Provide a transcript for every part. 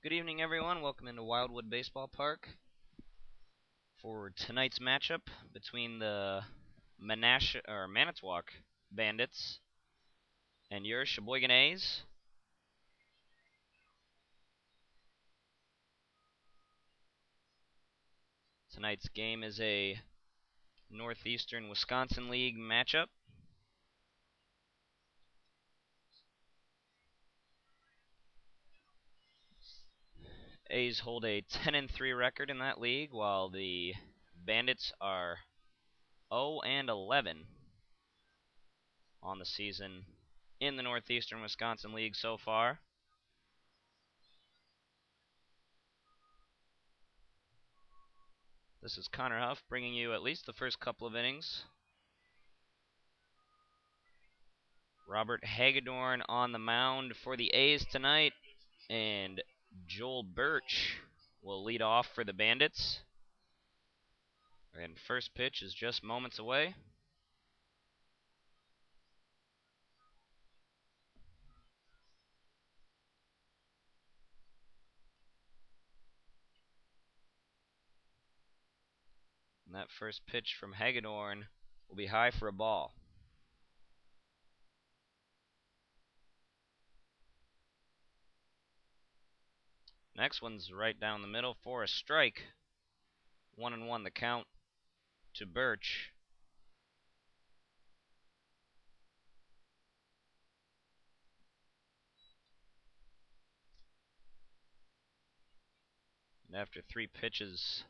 Good evening, everyone. Welcome into Wildwood Baseball Park for tonight's matchup between the Manitowoc Bandits and your Sheboygan A's. Tonight's game is a Northeastern Wisconsin League matchup. A's hold a 10-3 record in that league, while the Bandits are 0-11 on the season in the Northeastern Wisconsin League so far. This is Connor Huff bringing you at least the first couple of innings. Robert Hagedorn on the mound for the A's tonight, and Joel Birch will lead off for the Bandits. And first pitch is just moments away. And that first pitch from Hagedorn will be high for a ball. Next one's right down the middle for a strike. 1-1 the count to Birch. And after 3 pitches,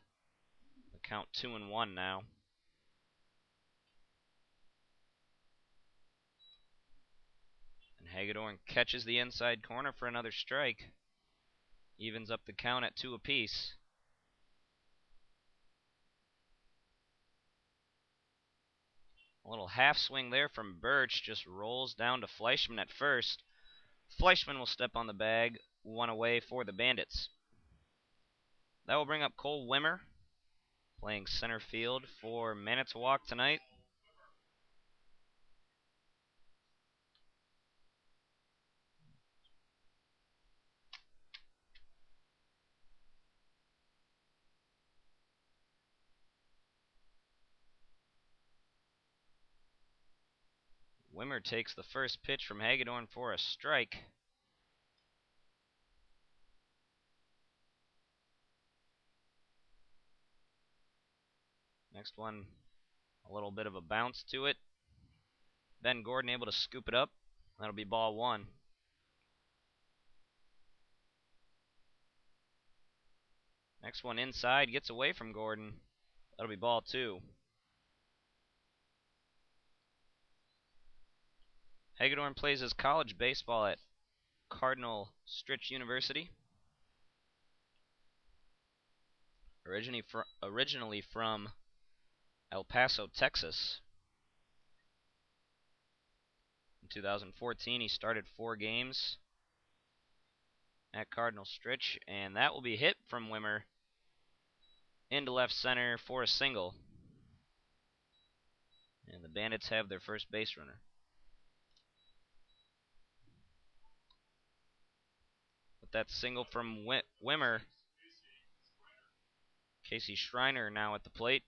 the count 2-1 now. And Hagedorn catches the inside corner for another strike. Evens up the count at 2 apiece. A little half swing there from Birch, just rolls down to Fleischman at first. Fleischman will step on the bag, 1 away for the Bandits. That will bring up Cole Wimmer, playing center field for Manitowoc tonight. Wimmer takes the first pitch from Hagedorn for a strike. Next one, a little bit of a bounce to it. Ben Gordon able to scoop it up. That'll be ball 1. Next one inside, gets away from Gordon. That'll be ball 2. Hagedorn plays his college baseball at Cardinal Stritch University. Originally from El Paso, Texas. In 2014, he started 4 games at Cardinal Stritch, and that will be hit from Wimmer into left center for a single. And the Bandits have their first base runner. With that single from Wimmer, Casey Schreiner now at the plate.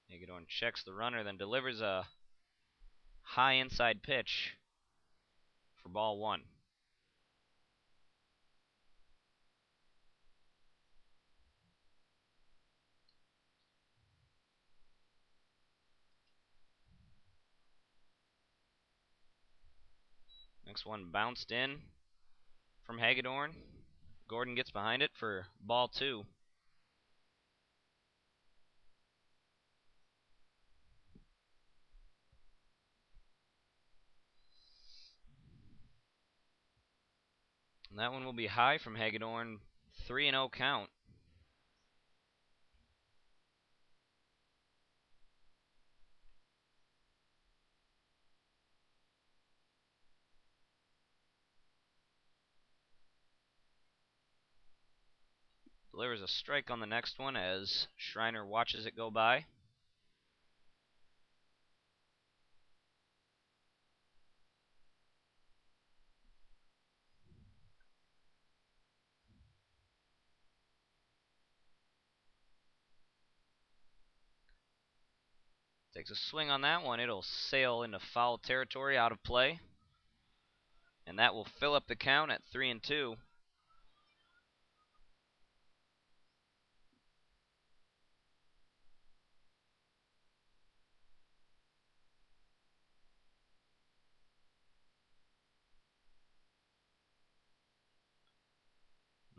Hagedorn checks the runner, then delivers a high inside pitch for ball 1. Next one bounced in from Hagedorn. Gordon gets behind it for ball 2. And that one will be high from Hagedorn. 3-0 count. Delivers a strike on the next one as Schreiner watches it go by. Takes a swing on that one. It'll sail into foul territory, out of play. And that will fill up the count at 3-2.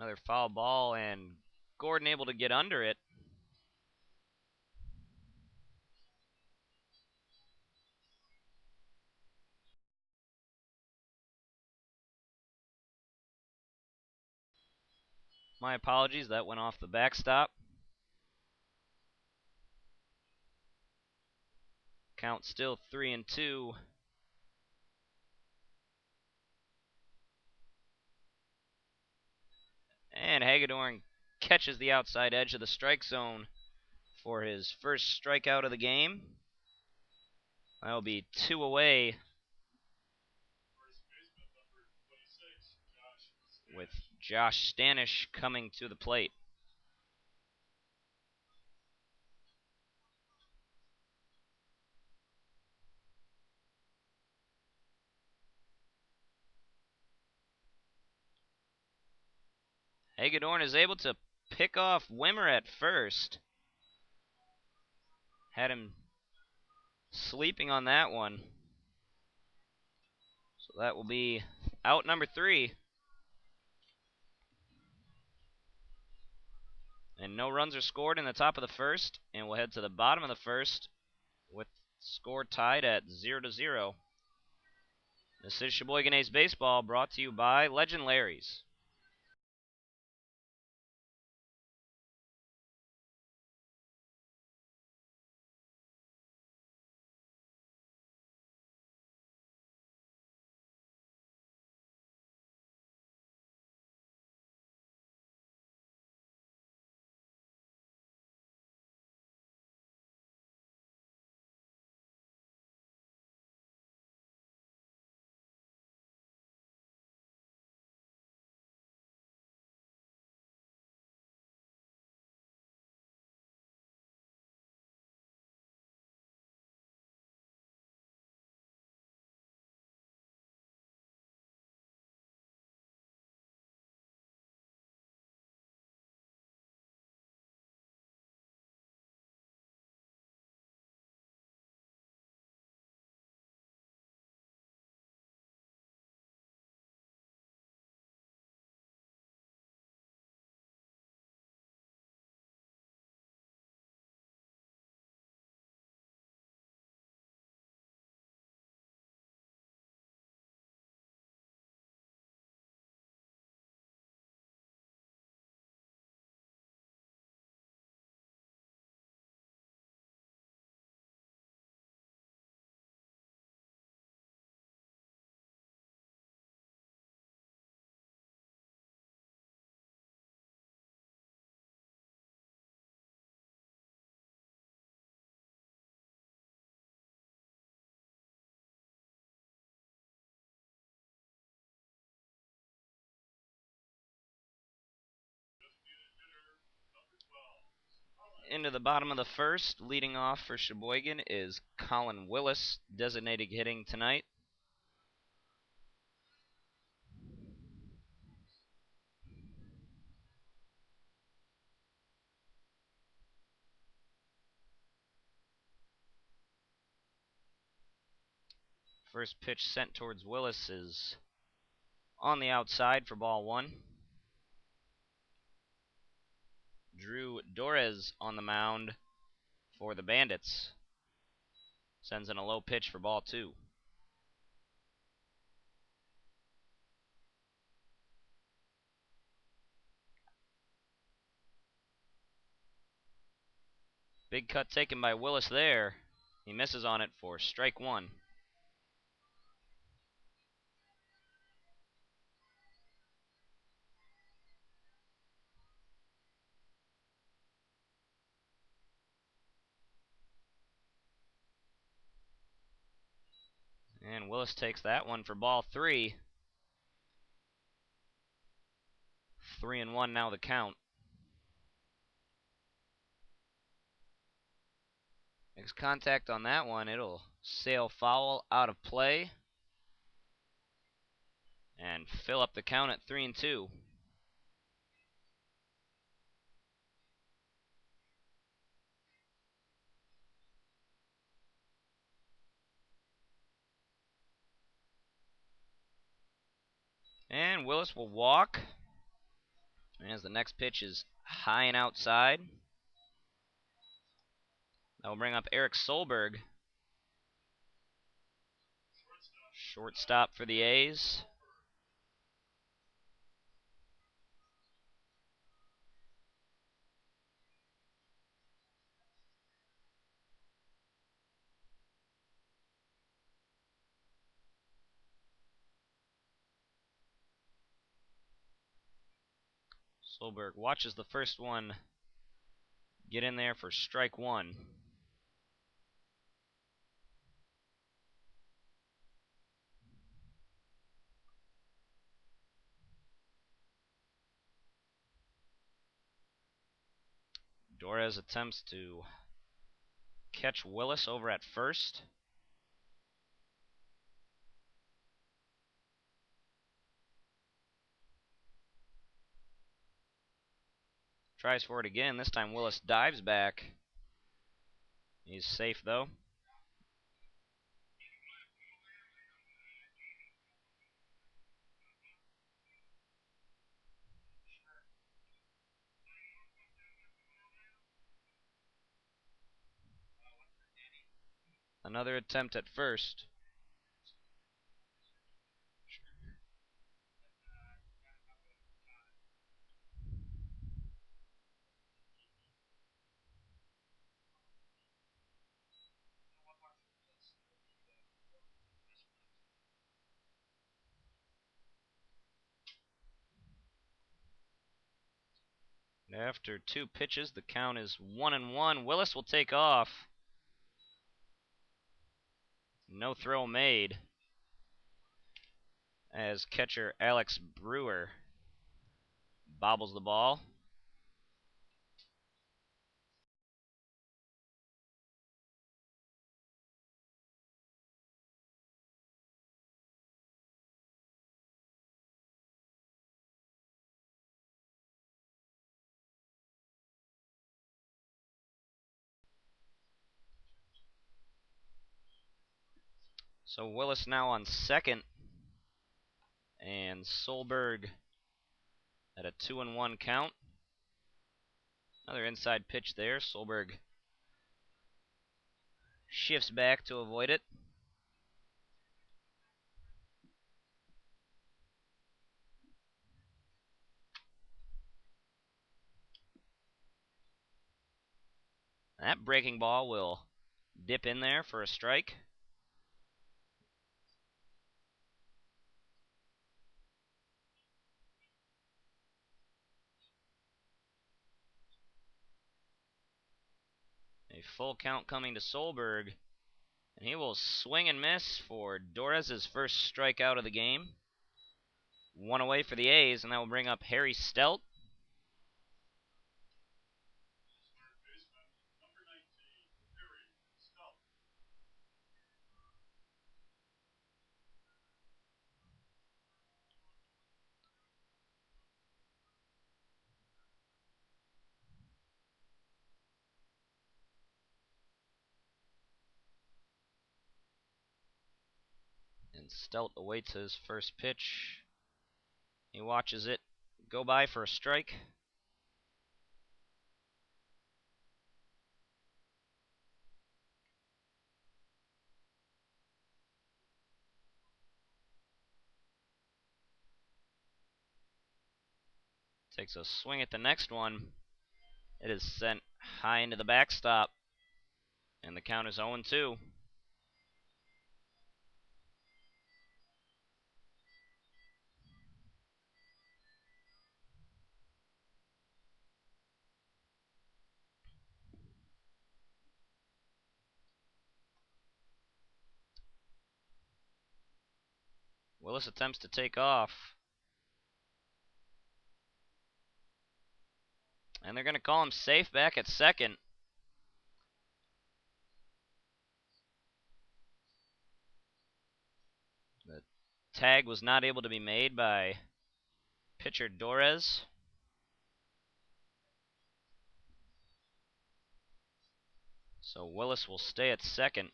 Another foul ball, and Gordon able to get under it. My apologies, that went off the backstop. Count still 3-2. And Hagedorn catches the outside edge of the strike zone for his first strikeout of the game. That'll be 2 away with Josh Stanish coming to the plate. Hagedorn is able to pick off Wimmer at first. Had him sleeping on that one. So that will be out number 3. And no runs are scored in the top of the first. And we'll head to the bottom of the first with score tied at 0-0. This is Sheboygan A's Baseball, brought to you by Legend Larry's. Into the bottom of the first, leading off for Sheboygan is Colin Willis, designated hitting tonight. First pitch sent towards Willis is on the outside for ball 1. Drew Dorez on the mound for the Bandits. Sends in a low pitch for ball 2. Big cut taken by Willis there. He misses on it for strike 1. And Willis takes that one for ball 3. 3-1 now the count. Makes contact on that one. It'll sail foul out of play and fill up the count at 3-2. And Willis will walk as the next pitch is high and outside. That will bring up Eric Solberg. Shortstop for the A's. Solberg watches the first one get in there for strike 1. Dorez attempts to catch Willis over at first. Tries for it again. This time Willis dives back. He's safe though. Another attempt at first. After 2 pitches, the count is 1-1. Willis will take off. No throw made as catcher Alex Brewer bobbles the ball. So Willis now on second, and Solberg at a 2-1 count. Another inside pitch there. Solberg shifts back to avoid it. That breaking ball will dip in there for a strike. A full count coming to Solberg, and he will swing and miss for Dorez's first strikeout of the game. 1 away for the A's, and that will bring up Harry Stelt. And Stelt awaits his first pitch. He watches it go by for a strike. Takes a swing at the next one. It is sent high into the backstop, and the count is 0-2. Willis attempts to take off. And they're going to call him safe back at second. The tag was not able to be made by pitcher Dorez. So Willis will stay at second.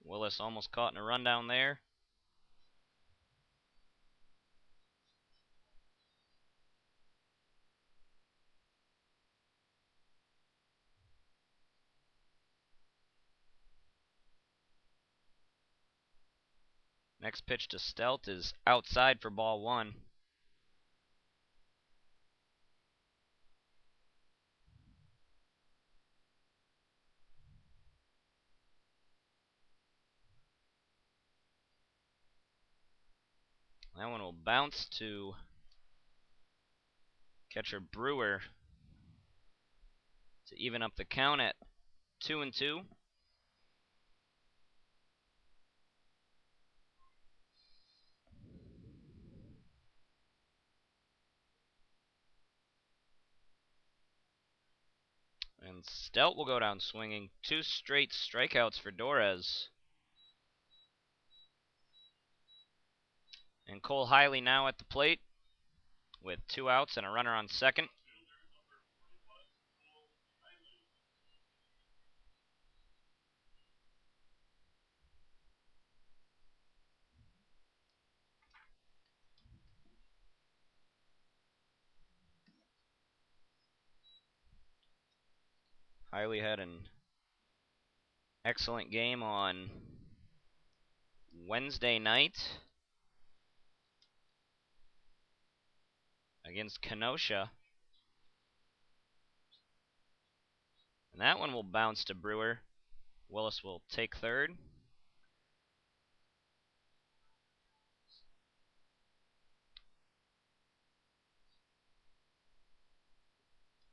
Willis almost caught in a rundown there. Next pitch to Stelt is outside for ball one. That one will bounce to catcher Brewer to even up the count at 2-2. And Stelt will go down swinging. 2 straight strikeouts for Dorez. And Cole Hiley now at the plate with 2 outs and a runner on second. Hiley had an excellent game on Wednesday night against Kenosha. And that one will bounce to Brewer. Willis will take third.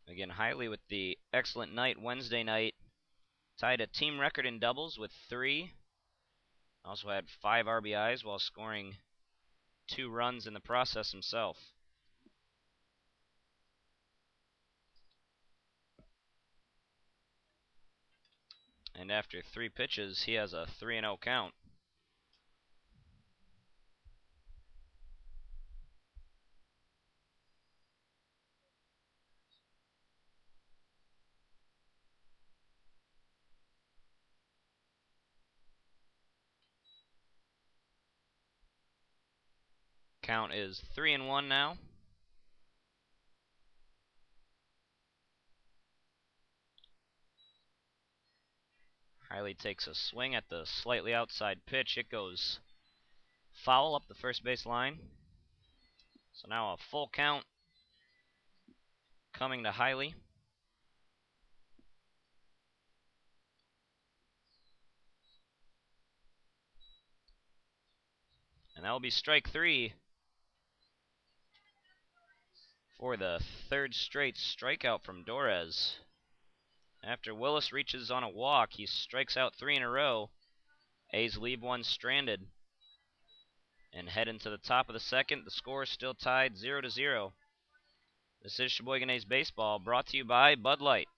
Again, Hiley with the excellent night Wednesday night. Tied a team record in doubles with 3. Also had 5 RBIs while scoring 2 runs in the process himself. And after 3 pitches, he has a 3-0 count. Count is 3-1 now. Hiley takes a swing at the slightly outside pitch. It goes foul up the first base line. So now a full count coming to Hiley. And that will be strike 3 for the 3rd straight strikeout from Dorez. After Willis reaches on a walk, he strikes out 3 in a row. A's leave 1 stranded and head into the top of the second. The score is still tied 0-0. This is Sheboygan A's Baseball, brought to you by Bud Light.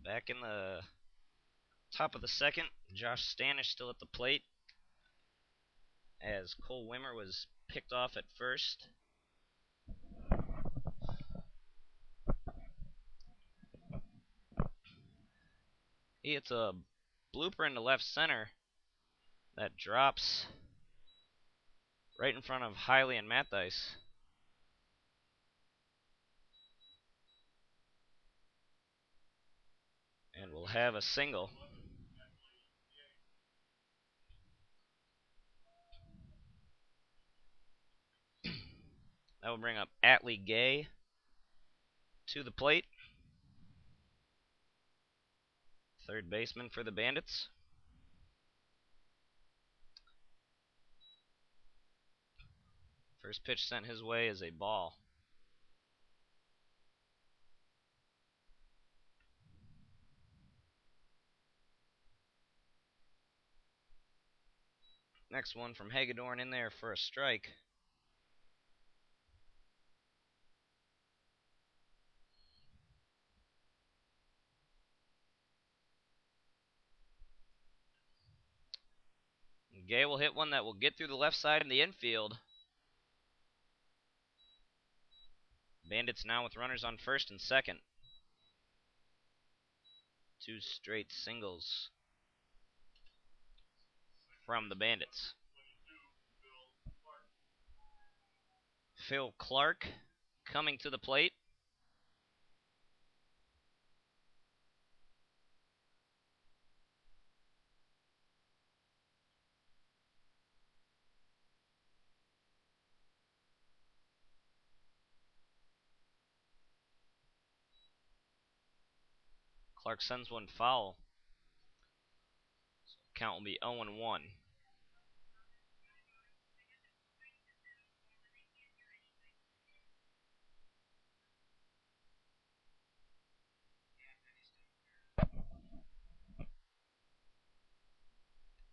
Back in the top of the second, Josh Stanish still at the plate as Cole Wimmer was picked off at first. He hits a blooper into left center that drops right in front of Hiley and Matthijs. And we'll have a single. That will bring up Atlee Gay to the plate. Third baseman for the Bandits. First pitch sent his way is a ball. Next one from Hagedorn in there for a strike. Gay will hit one that will get through the left side in the infield. Bandits now with runners on first and second. Two straight singles from the Bandits. Phil Clark coming to the plate. Clark sends one foul. So count will be 0-1.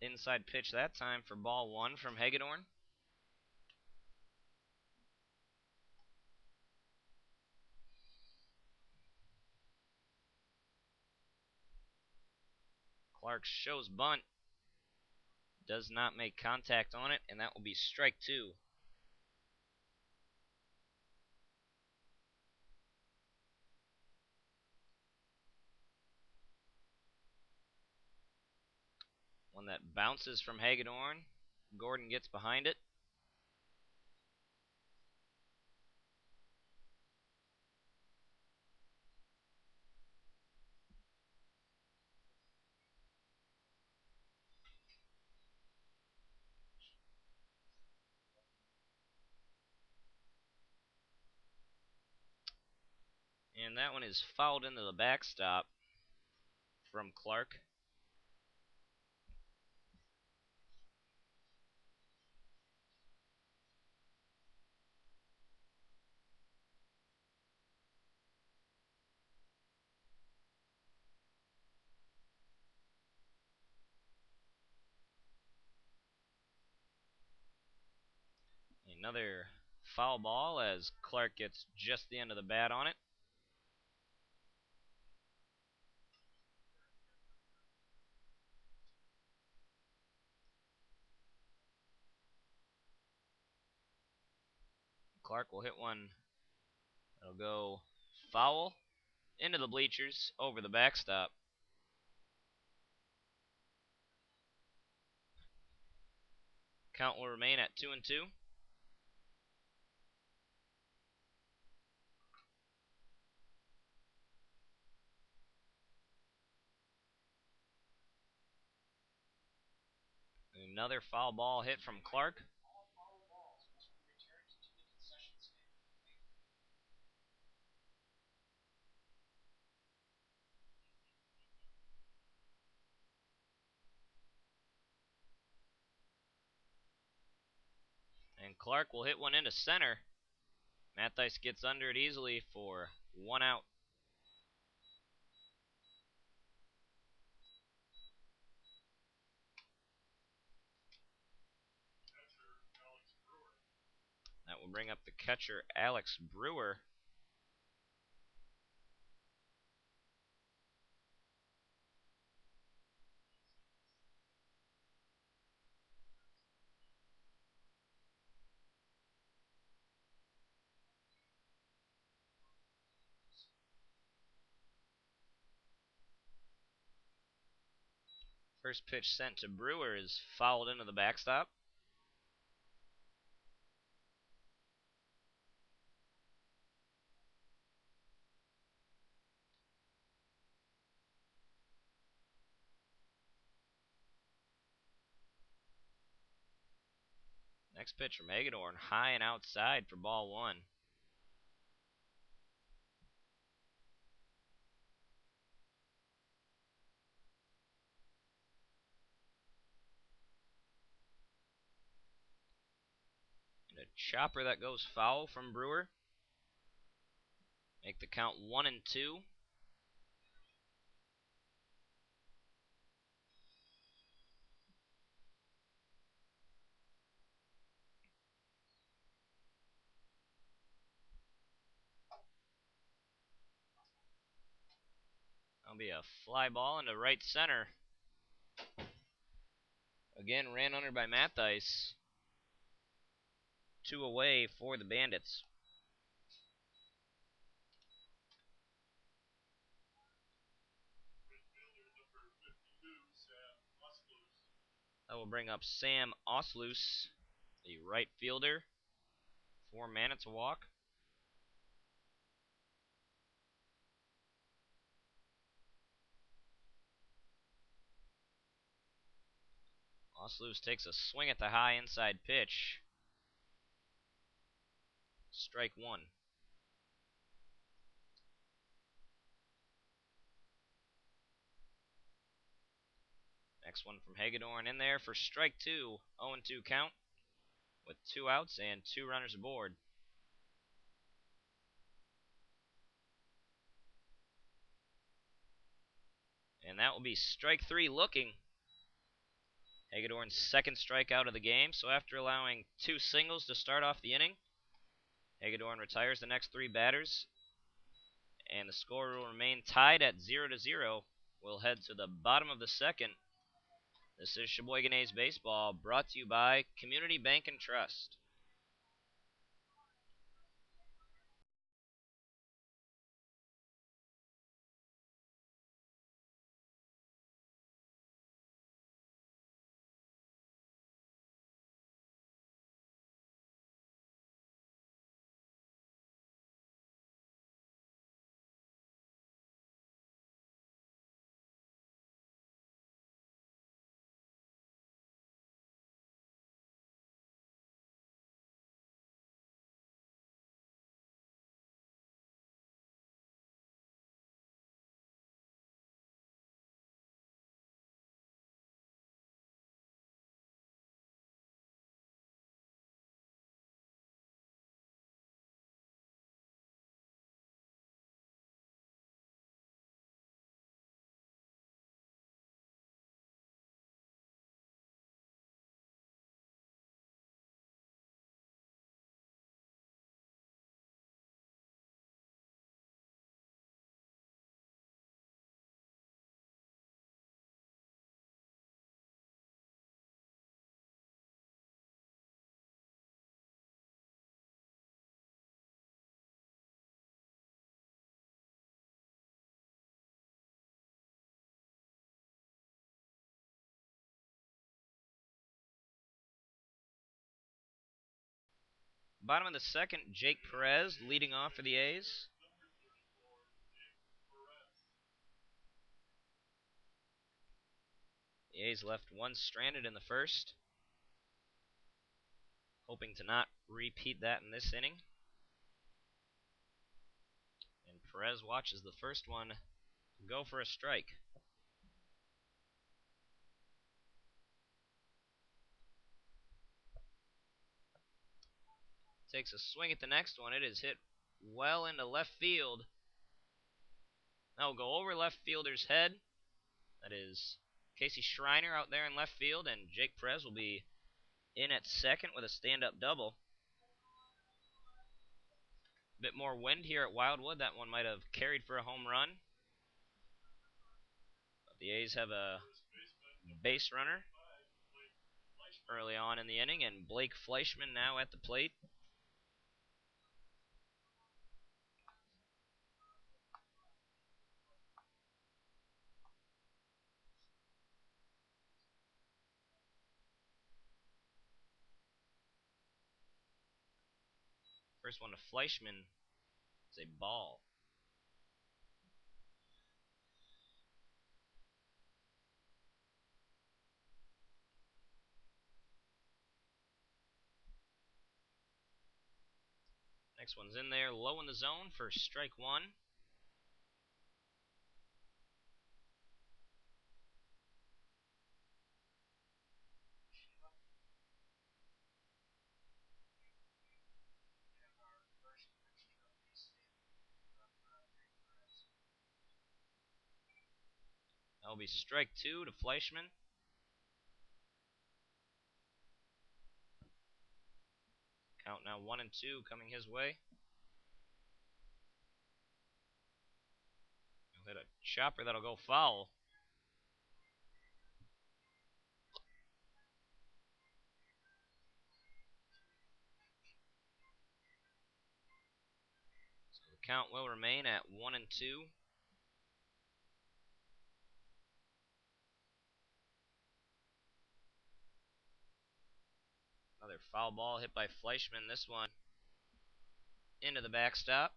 Inside pitch that time for ball one from Hagedorn. Clark shows bunt. Does not make contact on it, and that will be strike two. One that bounces from Hagedorn. Gordon gets behind it. And that one is fouled into the backstop from Clark. Another foul ball as Clark gets just the end of the bat on it. Clark will hit one that'll go foul into the bleachers over the backstop. Count will remain at 2-2. Another foul ball hit from Clark. And Clark will hit one into center. Matthijs gets under it easily for one out. That will bring up the catcher, Alex Brewer. First pitch sent to Brewer is fouled into the backstop. Next pitch from Hagedorn, high and outside for ball one. And a chopper that goes foul from Brewer. Make the count 1-2. That'll be a fly ball into right center. Again, ran under by Matthijs. 2 away for the Bandits. That will bring up Sam Osloos, the right fielder for Manitowoc. Osloos takes a swing at the high inside pitch. Strike one. Next one from Hagedorn in there for strike two. 0-2 count with 2 outs and 2 runners aboard. And that will be strike 3 looking. Hagedorn's second strikeout of the game, so after allowing 2 singles to start off the inning, Hagedorn retires the next 3 batters, and the score will remain tied at 0-0. We'll head to the bottom of the second. This is Sheboygan A's Baseball, brought to you by Community Bank and Trust. Bottom of the second, Jake Perez leading off for the A's. The A's left one stranded in the first, hoping to not repeat that in this inning. And Perez watches the first one go for a strike. Takes a swing at the next one. It is hit well into left field. That will go over left fielder's head. That is Casey Schreiner out there in left field, and Jake Perez will be in at second with a stand-up double. A bit more wind here at Wildwood. That one might have carried for a home run. But the A's have a base runner early on in the inning, and Blake Fleischman now at the plate. First one to Fleischman is a ball. Next one's in there, low in the zone for strike one. That'll be strike two to Fleischman. Count now 1-2 coming his way. He'll hit a chopper that'll go foul. So the count will remain at 1-2. Another foul ball hit by Fleischman. This one into the backstop.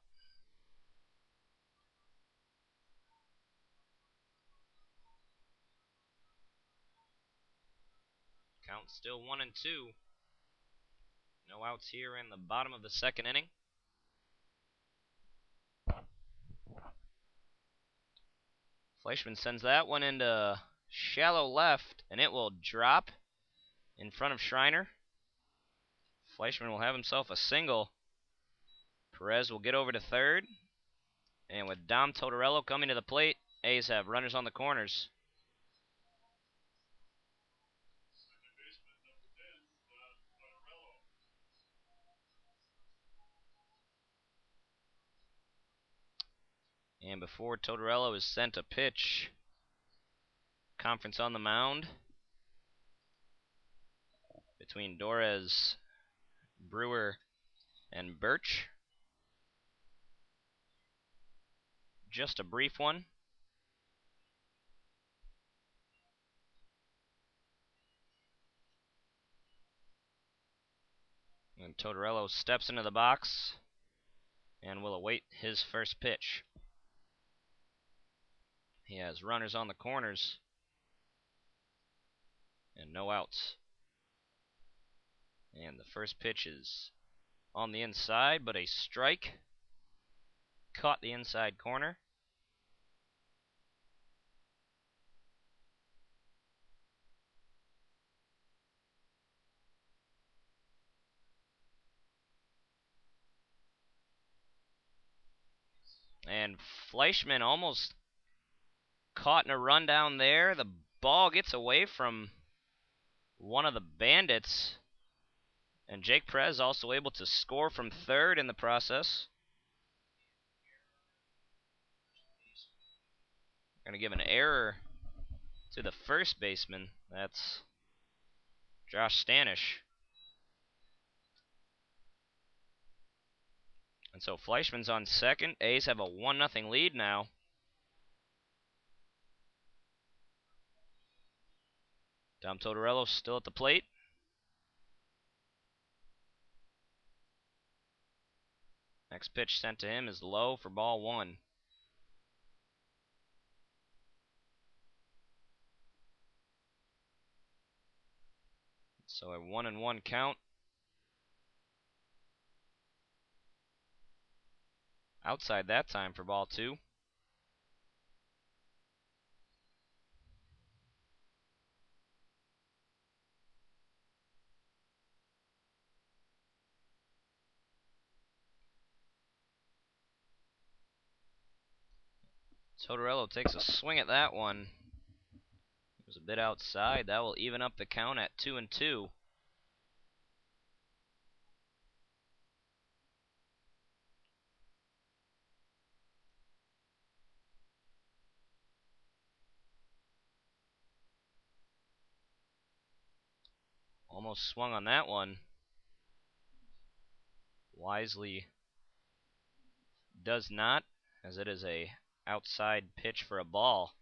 Count still 1-2. No outs here in the bottom of the second inning. Fleischman sends that one into shallow left, and it will drop in front of Schreiner. Fleischman will have himself a single. Perez will get over to third. And with Dom Tortorello coming to the plate, A's have runners on the corners. And before Tortorello is sent to pitch, conference on the mound between Dorez, Brewer, and Birch. Just a brief one. And Tortorello steps into the box and will await his first pitch. He has runners on the corners and no outs. And the first pitch is on the inside, but a strike. Caught the inside corner. And Fleischman almost caught in a run down there. The ball gets away from one of the Bandits. And Jake Perez also able to score from third in the process. Going to give an error to the first baseman. That's Josh Stanish. And so Fleischman's on second. A's have a 1-0 lead now. Dom Tortorello still at the plate. Next pitch sent to him is low for ball one. So a 1-1 count. Outside that time for ball two. Tortorello takes a swing at that one. It was a bit outside. That will even up the count at 2-2. Almost swung on that one. Wisely does not, as it is a outside pitch for a ball.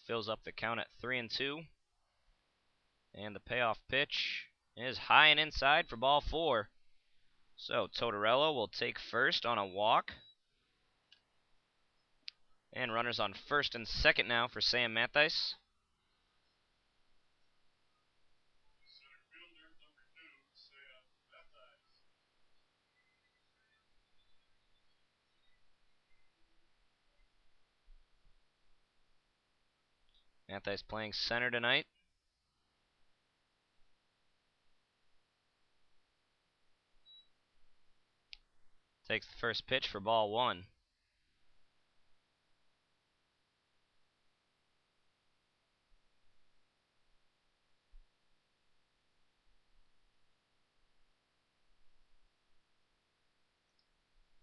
Fills up the count at 3-2. And the payoff pitch is high and inside for ball four. So Tortorella will take first on a walk. And runners on first and second now for Sam Matthijs. Matthijs playing center tonight. Takes the first pitch for ball one.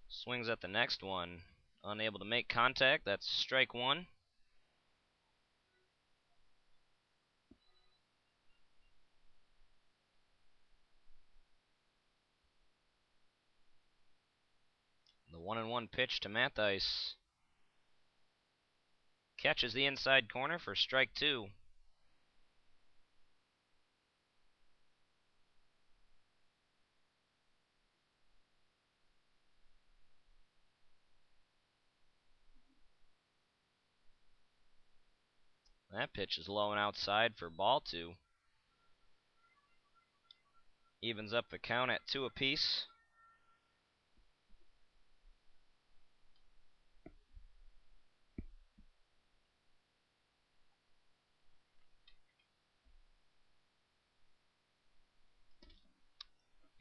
Swings at the next one. Unable to make contact. That's strike one. The 1-1 pitch to Matthijs. Catches the inside corner for strike two. That pitch is low and outside for ball two. Evens up the count at 2 apiece.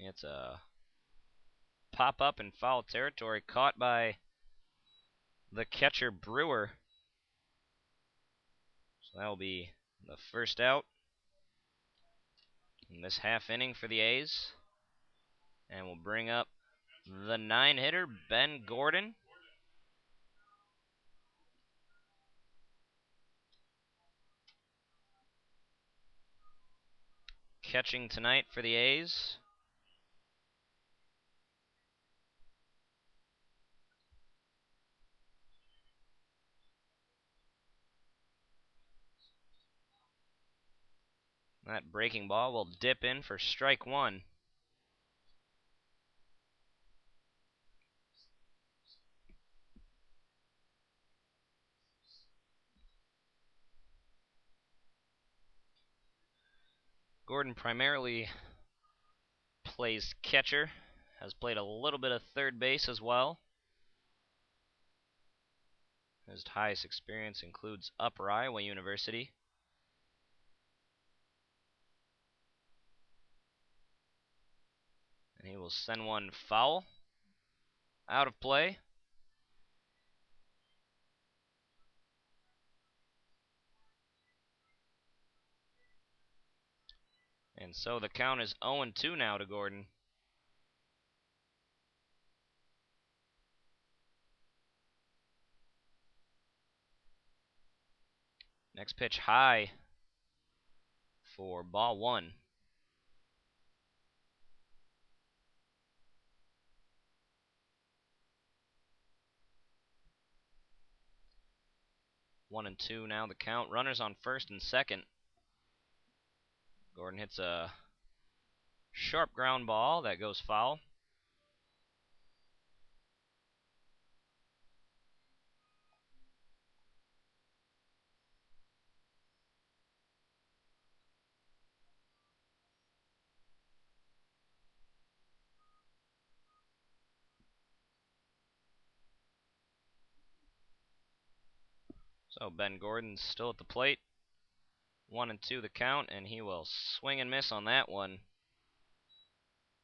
It's a pop-up in foul territory caught by the catcher Brewer. So that will be the first out in this half inning for the A's. And we'll bring up the 9-hitter, Ben Gordon. Catching tonight for the A's. That breaking ball will dip in for strike one. Gordon primarily plays catcher, has played a little bit of third base as well. His highest experience includes Upper Iowa University. And he will send one foul, out of play. And so the count is 0-2 now to Gordon. Next pitch high for ball one. One and two now the count. Runners on first and second. Gordon hits a sharp ground ball that goes foul. So Ben Gordon's still at the plate. 1-2 the count, and he will swing and miss on that one.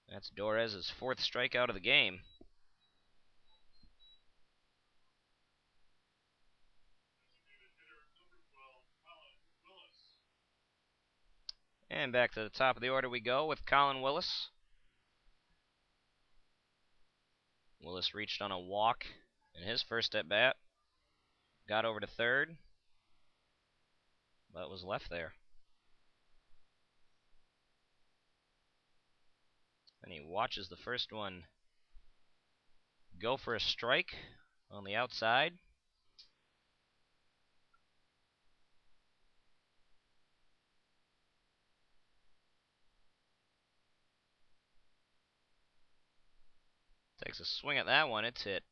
That's Dorez's fourth strikeout of the game. And back to the top of the order we go with Colin Willis. Willis reached on a walk in his first at bat. Got over to third, but was left there. And he watches the first one go for a strike on the outside. Takes a swing at that one. It's hit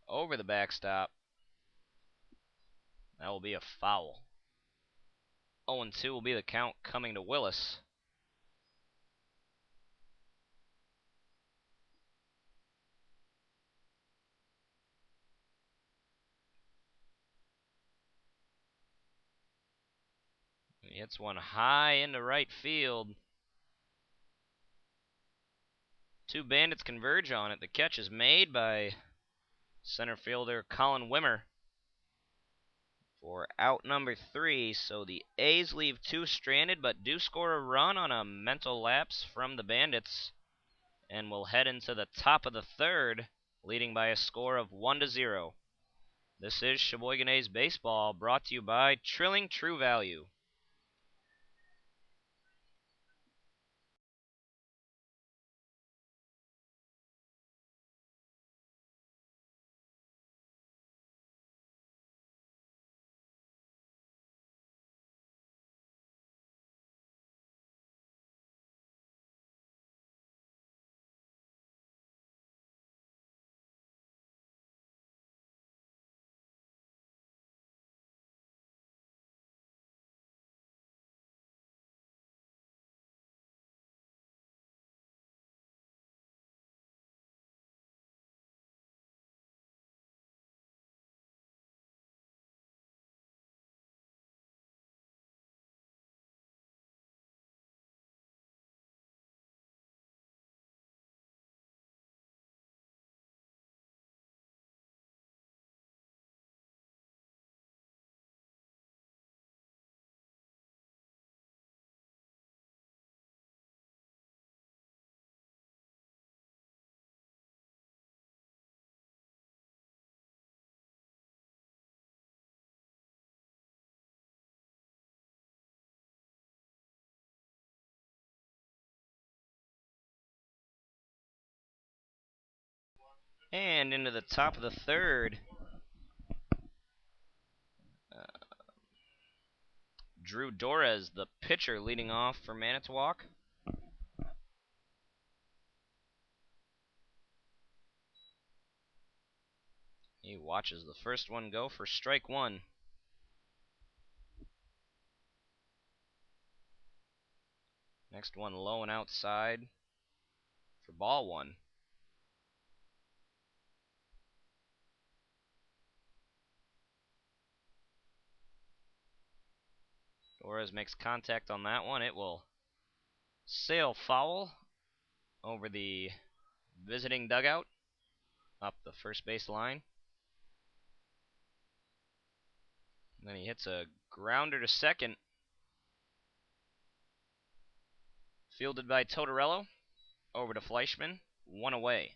over the backstop. That will be a foul. 0-2 will be the count coming to Willis. He hits one high into right field. Two Bandits converge on it. The catch is made by center fielder Colin Wimmer for out number 3. So the A's leave 2 stranded, but do score a run on a mental lapse from the Bandits, and will head into the top of the 3rd, leading by a score of 1-0. This is Sheboygan A's Baseball, brought to you by Trilling True Value. And into the top of the 3rd, Drew Dorez, the pitcher, leading off for Manitowoc. He watches the first one go for strike 1. Next one low and outside for ball 1. Torres makes contact on that one. It will sail foul over the visiting dugout, up the first base line. And then he hits a grounder to second, fielded by Totorello, over to Fleischman, 1 away.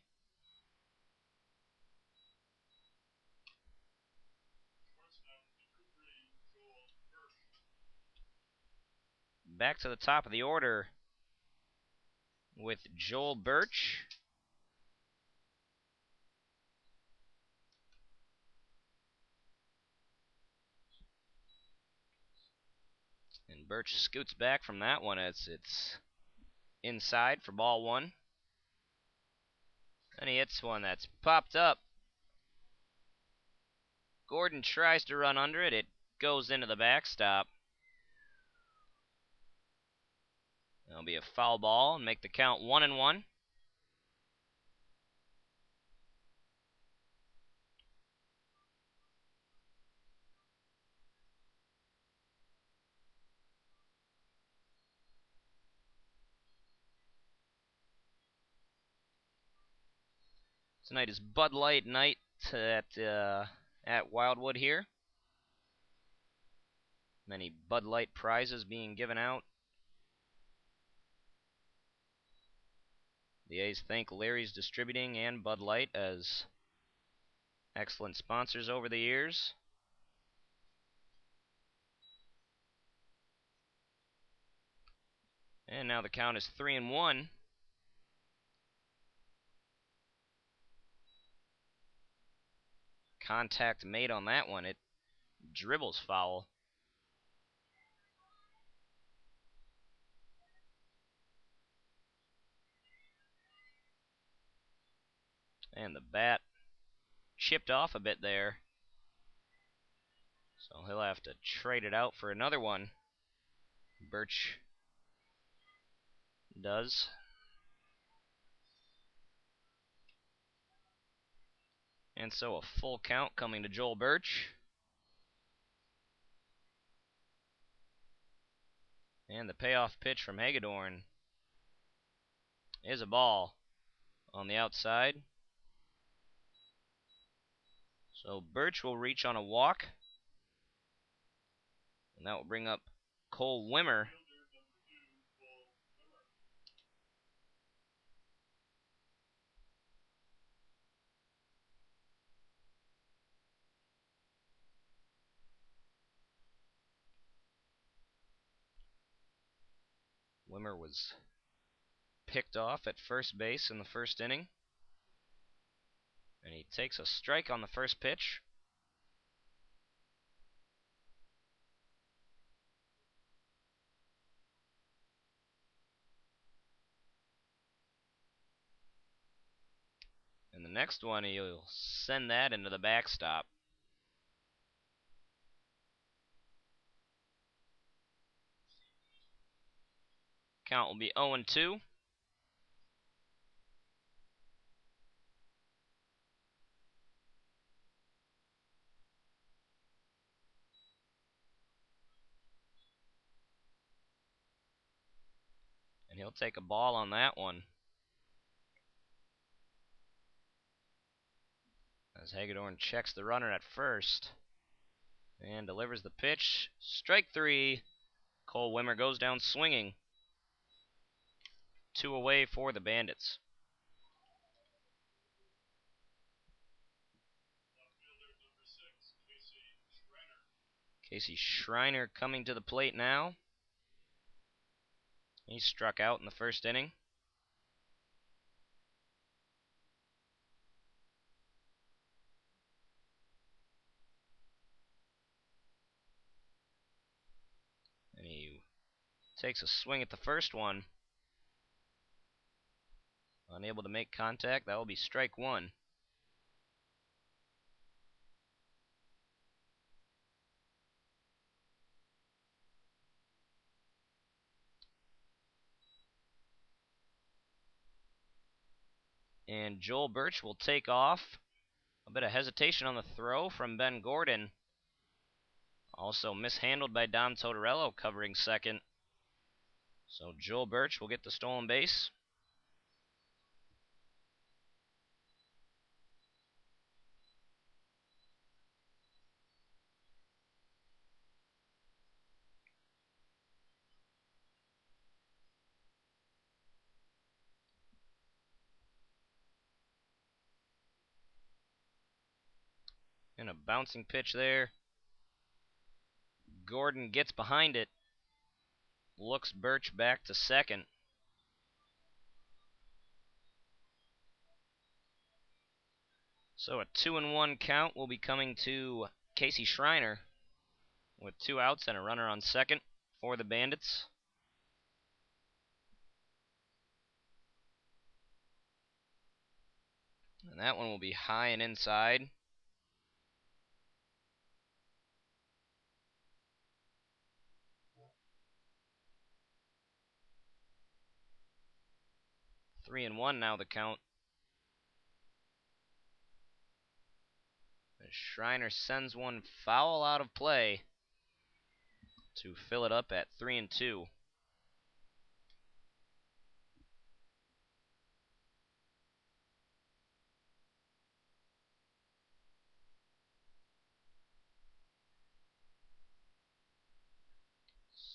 Back to the top of the order with Joel Birch. And Birch scoots back from that one as it's inside for ball 1. And he hits one that's popped up. Gordon tries to run under it. It goes into the backstop. That'll be a foul ball and make the count 1-1. Tonight is Bud Light night at Wildwood here. Many Bud Light prizes being given out. The A's thank Larry's Distributing and Bud Light as excellent sponsors over the years. And now the count is 3-1. Contact made on that one. It dribbles foul. And the bat chipped off a bit there. So he'll have to trade it out for another one. Birch does. And so a full count coming to Joel Birch. And the payoff pitch from Hagedorn is a ball on the outside. So Birch will reach on a walk. And that will bring up Cole Wimmer. Wimmer was picked off at first base in the first inning. And he takes a strike on the first pitch. And the next one, he'll send that into the backstop. Count will be 0-2. And he'll take a ball on that one. As Hagedorn checks the runner at first. And delivers the pitch. Strike 3. Cole Wimmer goes down swinging. 2 away for the Bandits. Casey Schreiner coming to the plate now. He struck out in the first inning. And he takes a swing at the first one. Unable to make contact. That will be strike 1. And Joel Birch will take off. A bit of hesitation on the throw from Ben Gordon. Also mishandled by Dom Totorello covering second. So Joel Birch will get the stolen base. And a bouncing pitch there. Gordon gets behind it. Looks Birch back to second. So a 2-1 count will be coming to Casey Schreiner with 2 outs and a runner on second for the Bandits. And that one will be high and inside. Three and one now the count. As Schreiner sends one foul out of play to fill it up at 3-2.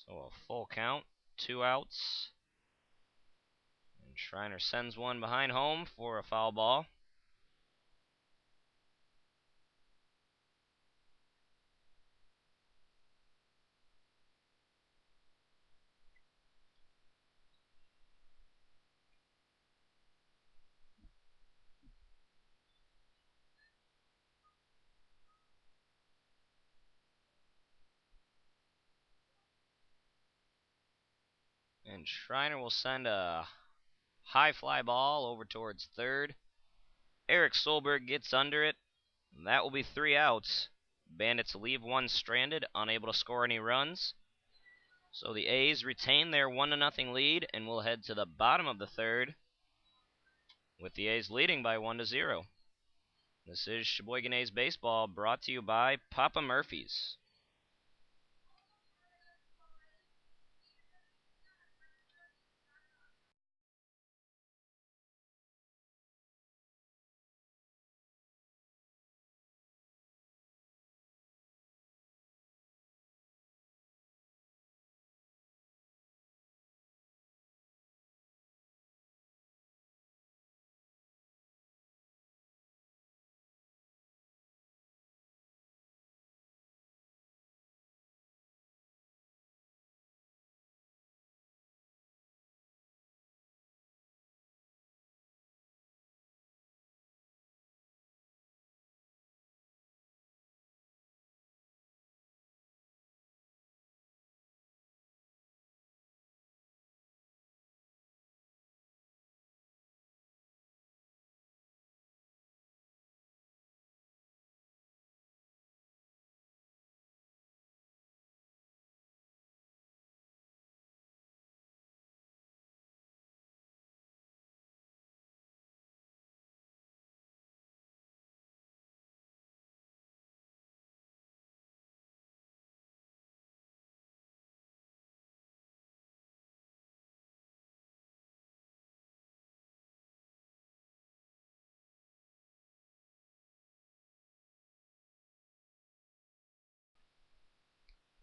So a full count, 2 outs. And Schreiner sends one behind home for a foul ball. And Schreiner will send a high fly ball over towards third. Eric Solberg gets under it. That will be 3 outs. Bandits leave one stranded, unable to score any runs. So the A's retain their 1-0 lead and will head to the bottom of the third, with the A's leading by 1-0. This is Sheboygan A's Baseball, brought to you by Papa Murphy's.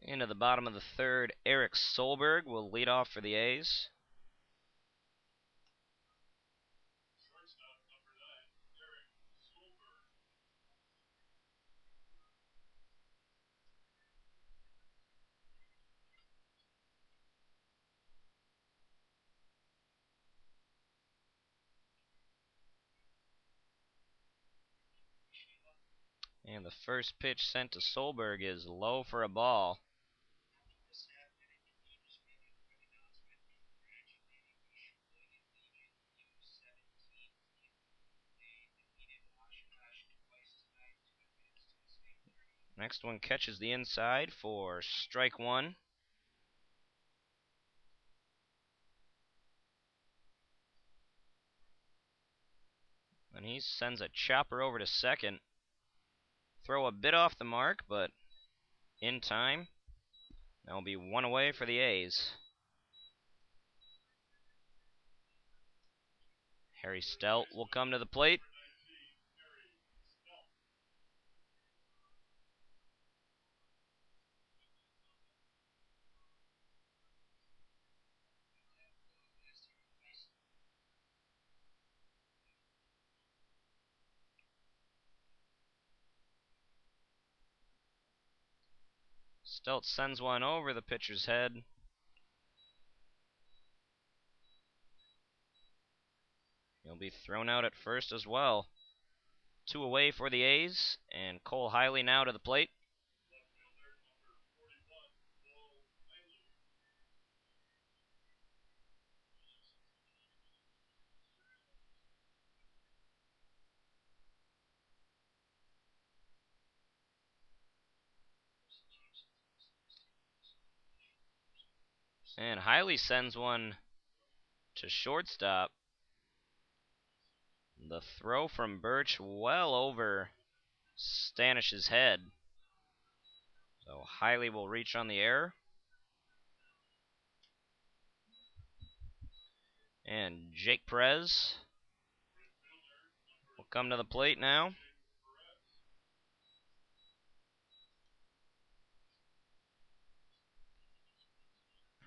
Into the bottom of the third, Eric Solberg will lead off for the A's. And the first pitch sent to Solberg is low for a ball. Next one catches the inside for strike one. And he sends a chopper over to second. Throw a bit off the mark, but in time. That will be one away for the A's. Harry Stout will come to the plate. Stout sends one over the pitcher's head. He'll be thrown out at first as well. 2 away for the A's, and Cole Hiley now to the plate. And Hiley sends one to shortstop. The throw from Birch well over Stanish's head. So Hiley will reach on the error. And Jake Perez will come to the plate now.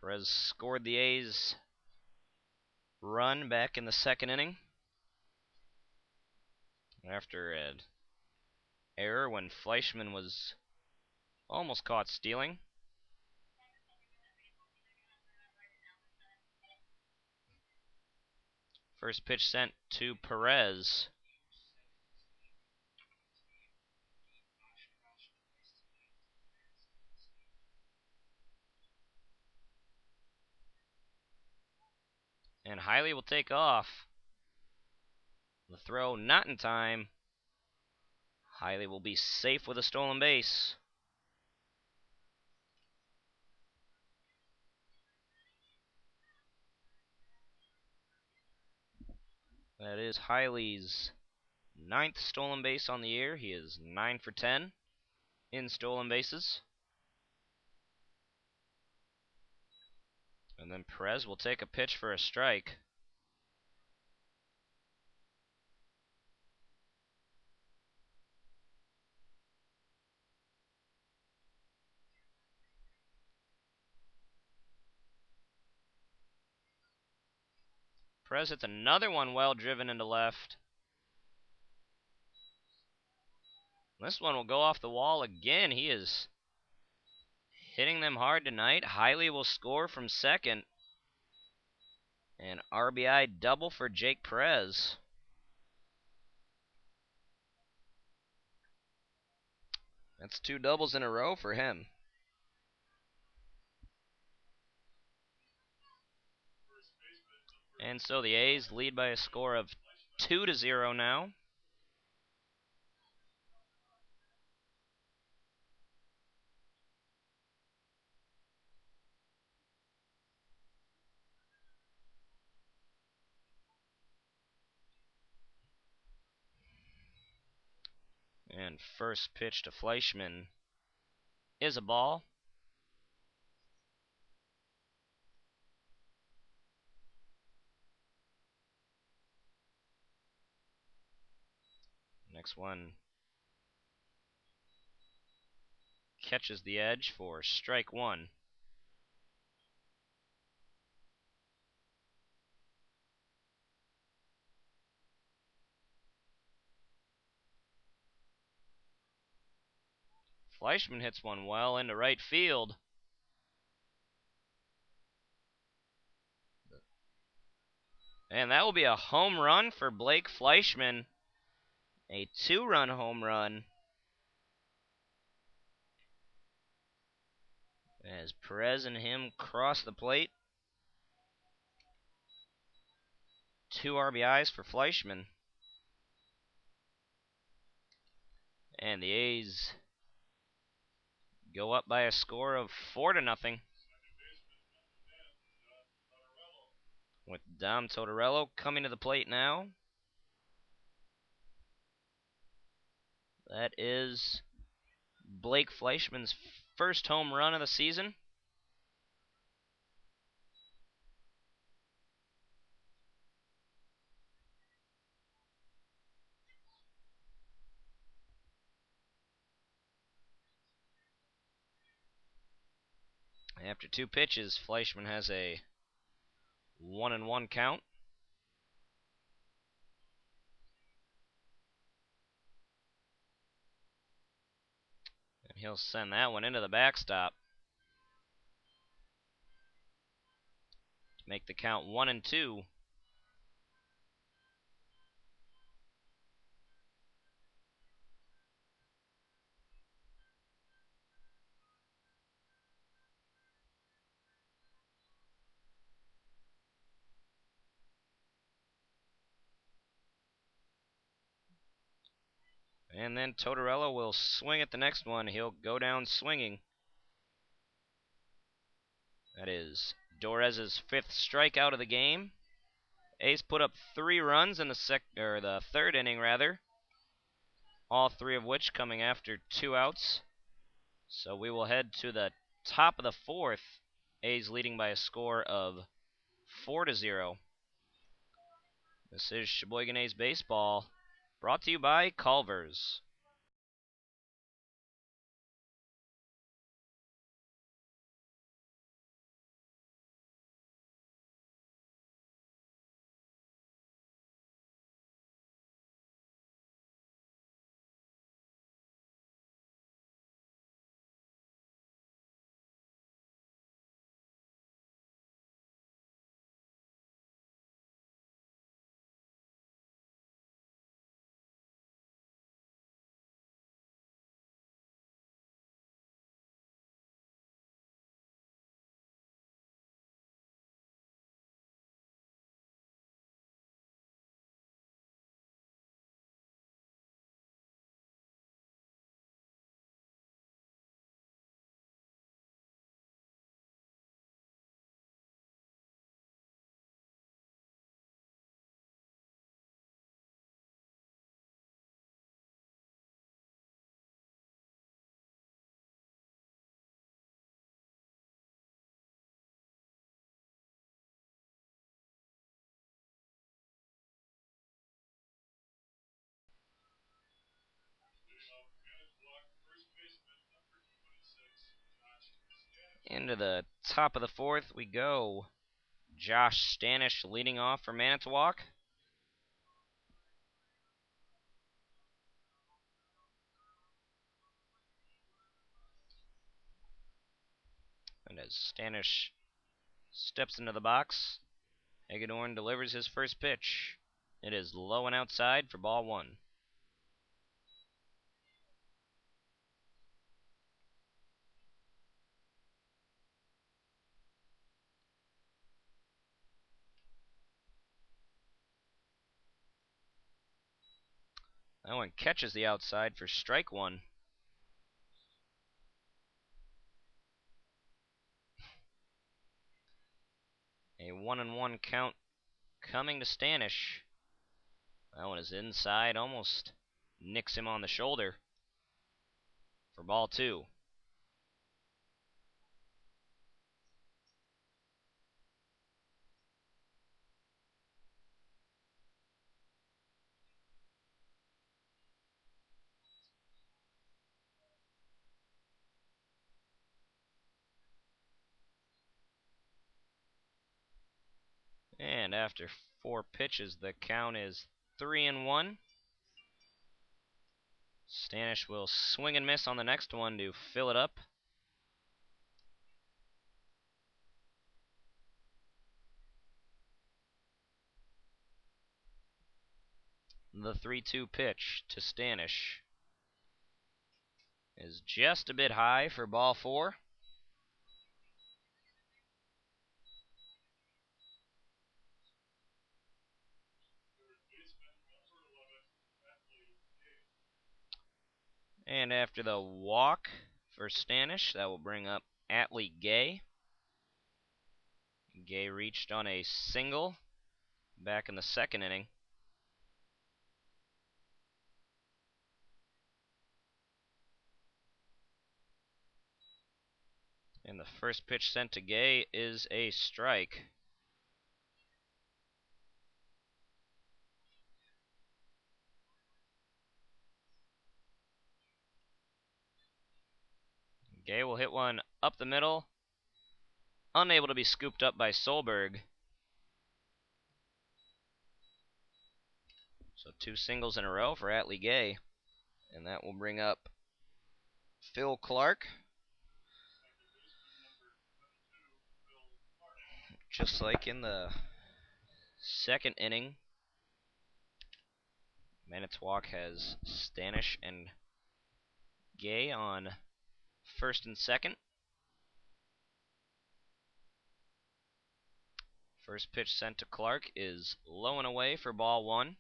Perez scored the A's run back in the second inning after an error when Fleischman was almost caught stealing. First pitch sent to Perez. And Hiley will take off. The throw not in time. Hiley will be safe with a stolen base. That is Hiley's 9th stolen base on the year. He is 9 for 10 in stolen bases. And then Perez will take a pitch for a strike. Perez hits another one well driven into left. This one will go off the wall again. He is hitting them hard tonight. Hiley will score from second. An RBI double for Jake Perez. That's 2 doubles in a row for him. And so the A's lead by a score of 2-0 now. And first pitch to Fleischman is a ball. Next one catches the edge for strike 1. Fleischman hits one well into right field. And that will be a home run for Blake Fleischman. A 2-run home run. As Perez and him cross the plate. 2 RBIs for Fleischman. And the A's go up by a score of 4-0. With Dom Tortorello coming to the plate now. That is Blake Fleischman's first home run of the season. After 2 pitches, Fleischman has a 1-1 count. And he'll send that one into the backstop to make the count 1-2. And then Tortorello will swing at the next one. He'll go down swinging. That is Dorez's 5th strikeout of the game. A's put up 3 runs in the third inning, rather. All 3 of which coming after 2 outs. So we will head to the top of the 4th. A's leading by a score of 4-0. This is Sheboygan A's Baseball, brought to you by Culver's. Into the top of the fourth we go. Josh Stanish leading off for Manitowoc. And as Stanish steps into the box, Hagedorn delivers his first pitch. It is low and outside for ball one. That one catches the outside for strike one. A 1-1 count coming to Stanish. That one is inside, almost nicks him on the shoulder for ball two. And after 4 pitches, the count is 3-1. Stanish will swing and miss on the next one to fill it up. The 3-2 pitch to Stanish is just a bit high for ball four. And after the walk for Stanish, that will bring up Atlee Gay. Gay reached on a single back in the second inning. And the first pitch sent to Gay is a strike. Gay will hit one up the middle, unable to be scooped up by Solberg. So 2 singles in a row for Atlee Gay. And that will bring up Phil Clark. Just like in the second inning, Manitowoc has Stanish and Gay on first and second. First pitch sent to Clark is low and away for ball one.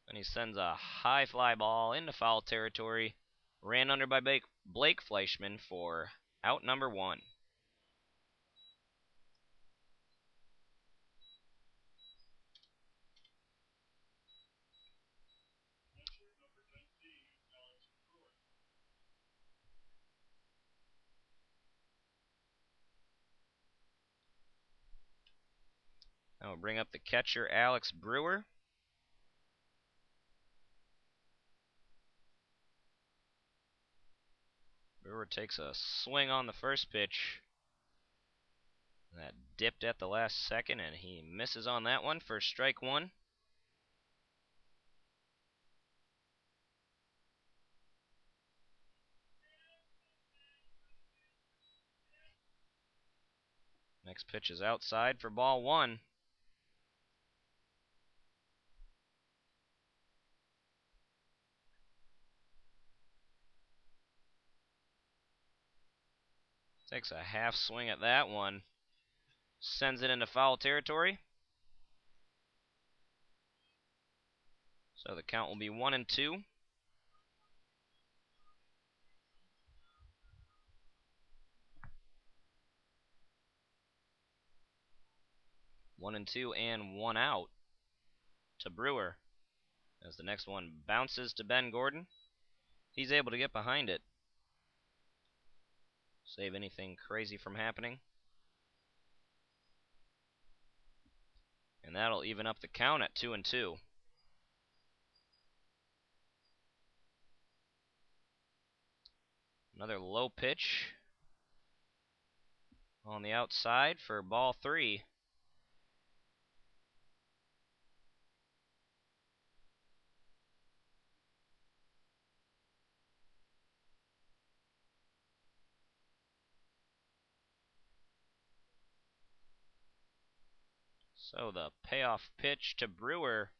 And he sends a high fly ball into foul territory. Ran under by Blake Fleischman for out number one. That will bring up the catcher, Alex Brewer. Brewer takes a swing on the first pitch. That dipped at the last second, and he misses on that one for strike one. Next pitch is outside for ball one. Takes a half swing at that one. Sends it into foul territory. So the count will be 1-2. One and two and 1 out to Brewer. As the next one bounces to Ben Gordon, he's able to get behind it. Save anything crazy from happening. And that'll even up the count at 2-2. Another low pitch on the outside for ball 3. So the payoff pitch to Brewer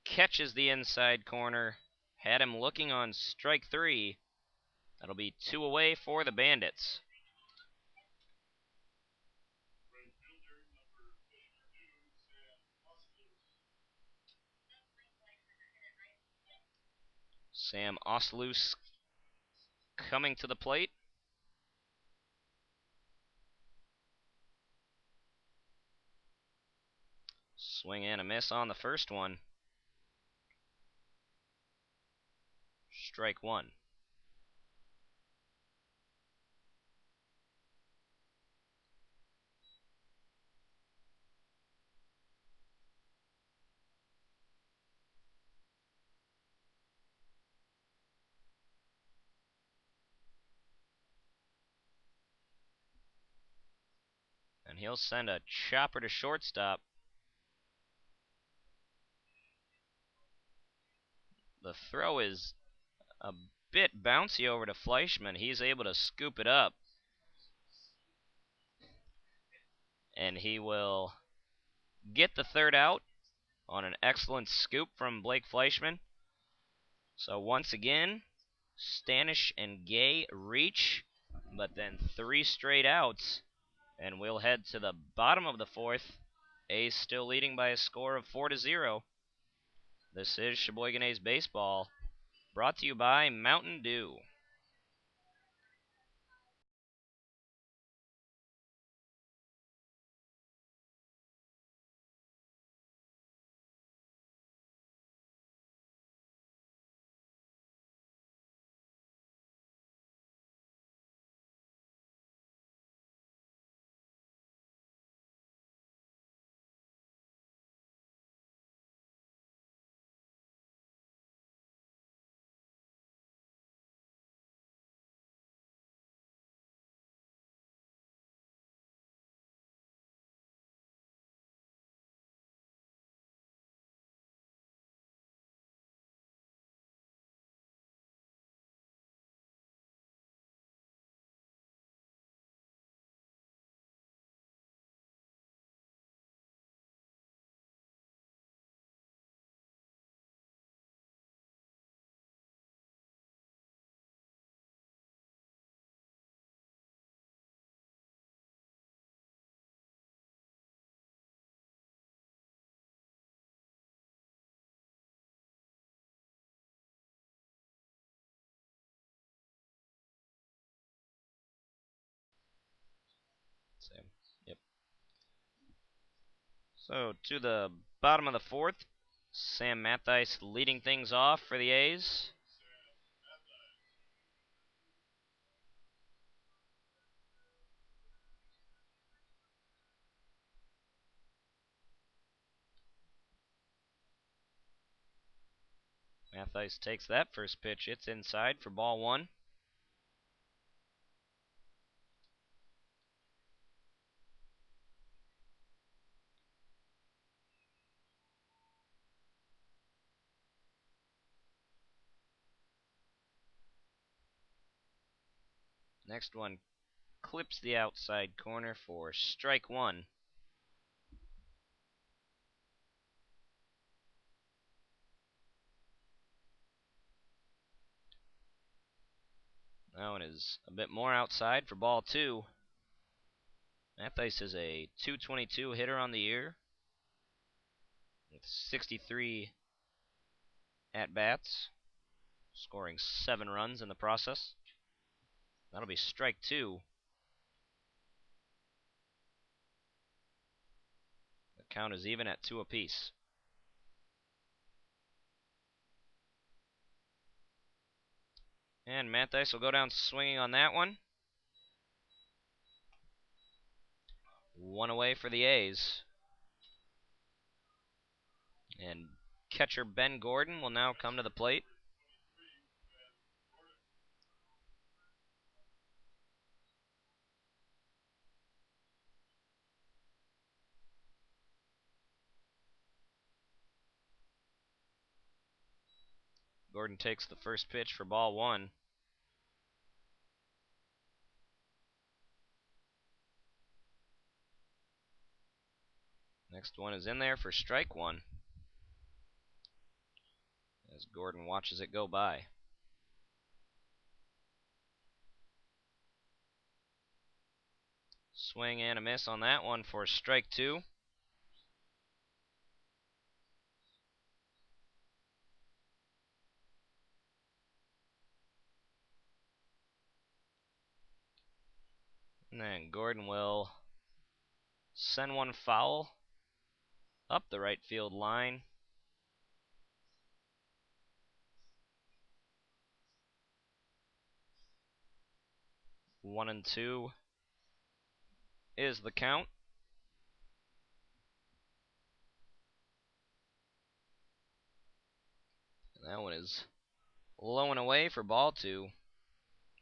catches the inside corner. Had him looking on strike 3. That'll be 2 away for the Bandits. Sam Osloose coming to the plate. Swing and a miss on the first one. Strike 1. And he'll send a chopper to shortstop. The throw is a bit bouncy over to Fleischman. He's able to scoop it up. And he will get the third out on an excellent scoop from Blake Fleischman. So once again, Stanish and Gay reach, but then 3 straight outs. And we'll head to the bottom of the 4th. A's still leading by a score of 4-0. This is Sheboygan A's Baseball, brought to you by Mountain Dew. Same. Yep. So to the bottom of the 4th, Sam Matthijs leading things off for the A's. Matthijs takes that first pitch. It's inside for ball 1. Next one clips the outside corner for strike 1. That one is a bit more outside for ball 2. Matthijs is a .222 hitter on the year with 63 at-bats, scoring 7 runs in the process. That'll be strike 2. The count is even at 2 apiece. And Matthijs will go down swinging on that one. 1 away for the A's. And catcher Ben Gordon will now come to the plate. Gordon takes the first pitch for ball one. Next one is in there for strike one, as Gordon watches it go by. Swing and a miss on that one for strike two. And then Gordon will send one foul up the right field line. One and two is the count. And that one is low and away for ball two.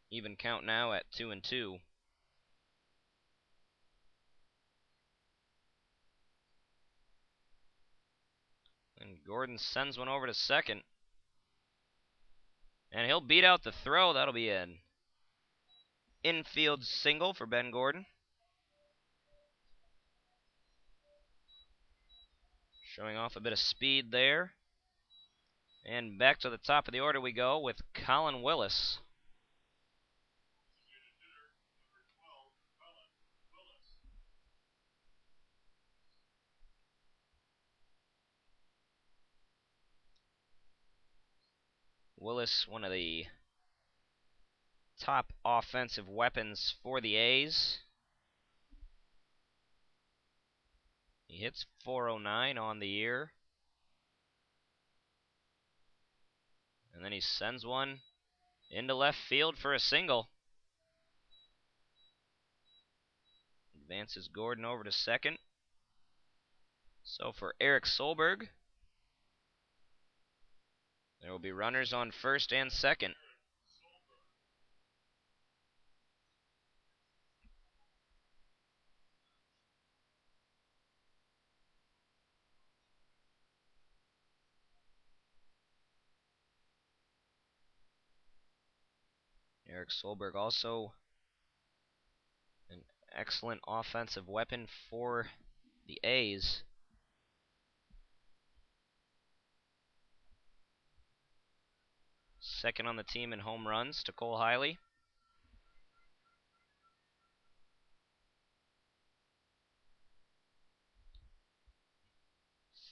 Even count now at 2-2. And Gordon sends one over to second. And he'll beat out the throw. That'll be an infield single for Ben Gordon. Showing off a bit of speed there. And back to the top of the order we go with Colin Willis. Willis, one of the top offensive weapons for the A's. He hits .409 on the year. And then he sends one into left field for a single. Advances Gordon over to second. So for Eric Solberg, there will be runners on first and second. Eric Solberg also an excellent offensive weapon for the A's. Second on the team in home runs to Cole Hiley.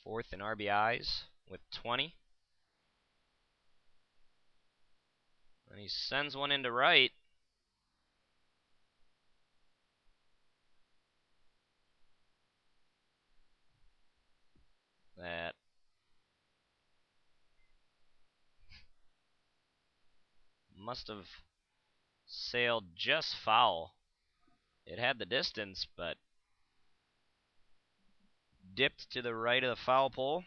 Fourth in RBIs with 20. And he sends one into right. That must have sailed just foul. It had the distance, but dipped to the right of the foul pole.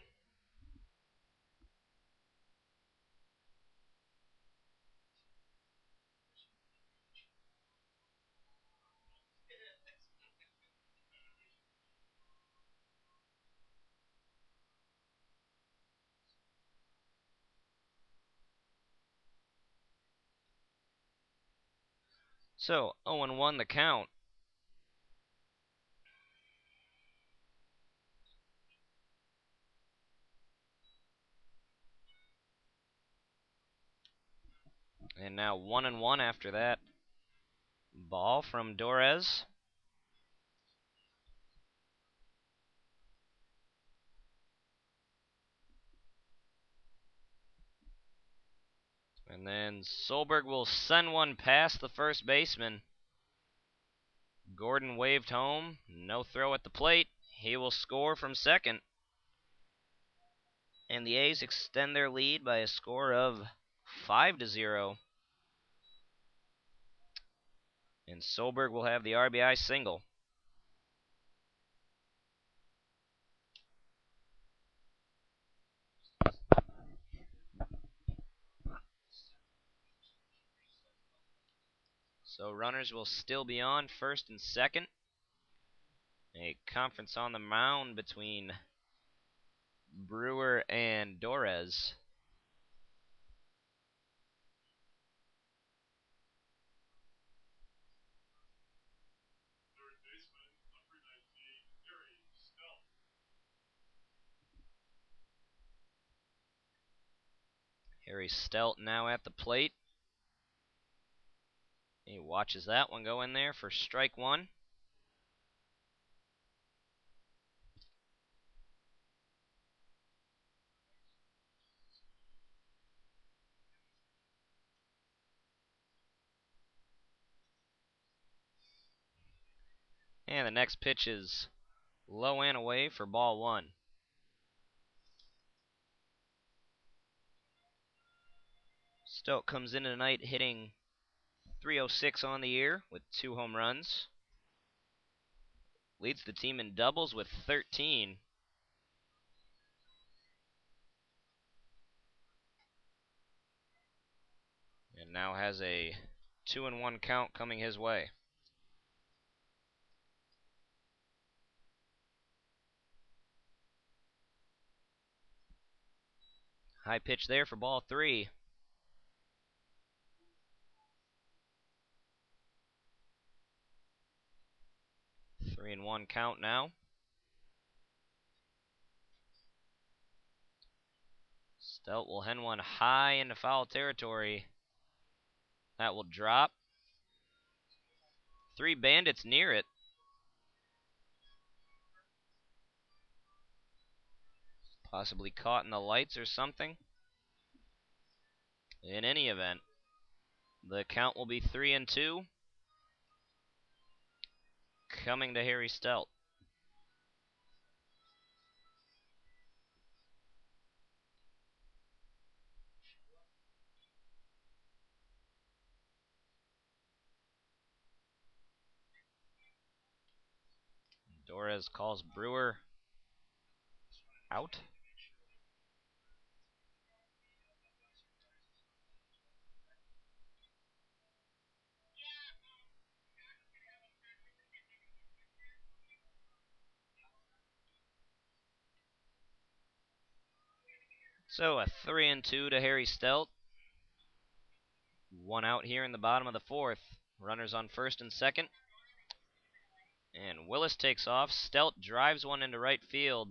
So 0-1 the count. And now 1-1 after that ball from Torres. And then Solberg will send one past the first baseman. Gordon waved home. No throw at the plate. He will score from second. And the A's extend their lead by a score of 5-0. And Solberg will have the RBI single. So runners will still be on first and second. A conference on the mound between Brewer and Torres. Harry Stelt now at the plate. He watches that one go in there for strike one. And the next pitch is low and away for ball one. Stelt comes in tonight hitting .306 on the year with 2 home runs. Leads the team in doubles with 13. And now has a 2-1 count coming his way. High pitch there for ball three. 3-1 count now. Stelt will hen one high into foul territory. That will drop. 3 Bandits near it. Possibly caught in the lights or something. In any event, the count will be 3-2. Coming to Harry Stelt. Torres calls Brewer out. So a 3-2 to Harry Stelt. 1 out here in the bottom of the 4th. Runners on first and second. And Willis takes off. Stelt drives one into right field.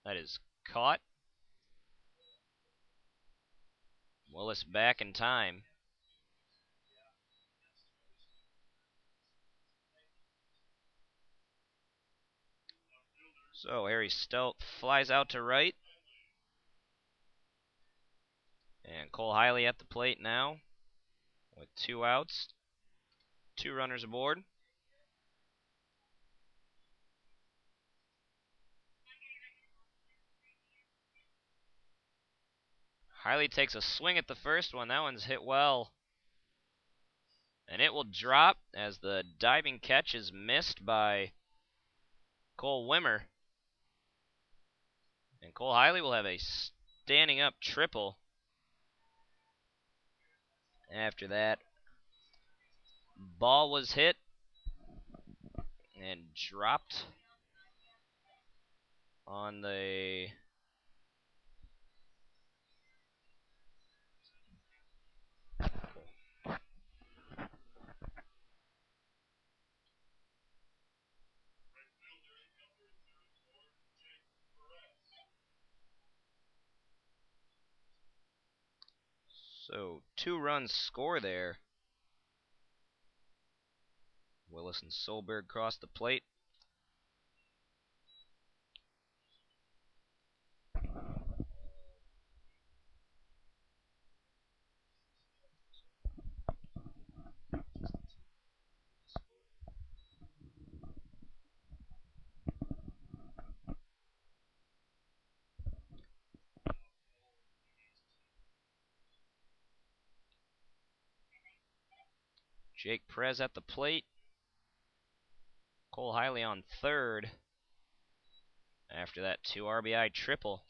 That is caught. Willis back in time. So Harry Stelt flies out to right. And Cole Hiley at the plate now with 2 outs. 2 runners aboard. Hiley takes a swing at the first one. That one's hit well. And it will drop as the diving catch is missed by Cole Wimmer. And Cole Hiley will have a standing up triple. After that, ball was hit and dropped on the So 2 runs score there. Willis and Solberg cross the plate. Jake Perez at the plate. Cole Hiley on third. After that 2 RBI triple.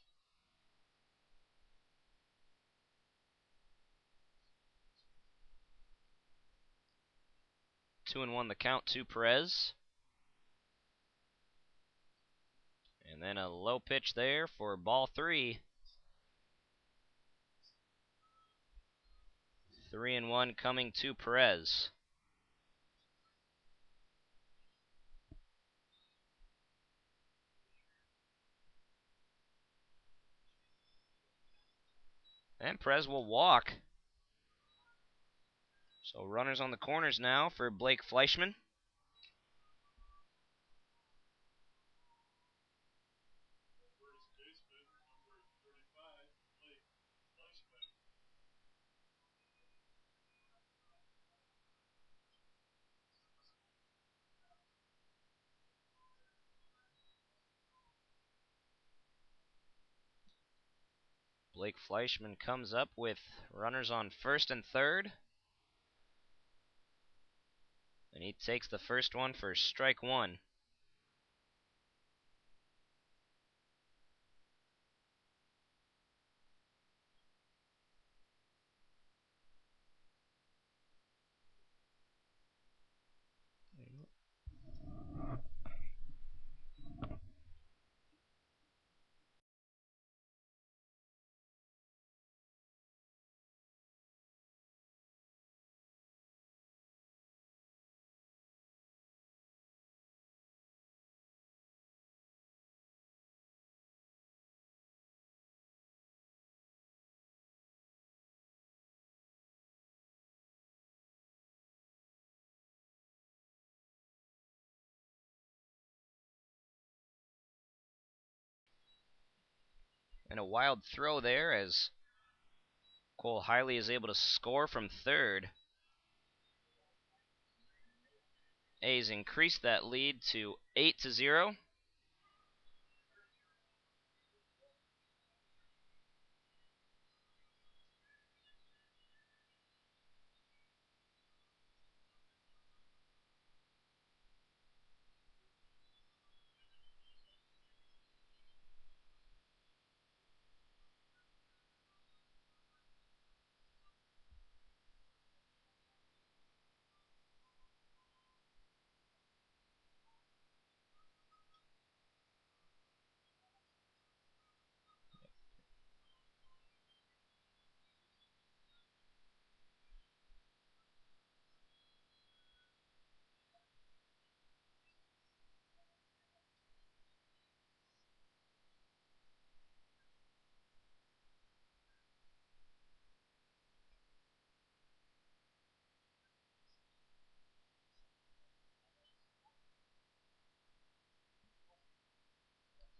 Two and 1 the count to Perez. And then a low pitch there for ball 3. 3-1 coming to Perez. And Perez will walk. So runners on the corners now for Blake Fleischman. Blake Fleischman comes up with runners on first and third. And he takes the first one for strike one. And a wild throw there as Cole Hiley is able to score from third. A's increased that lead to 8-0.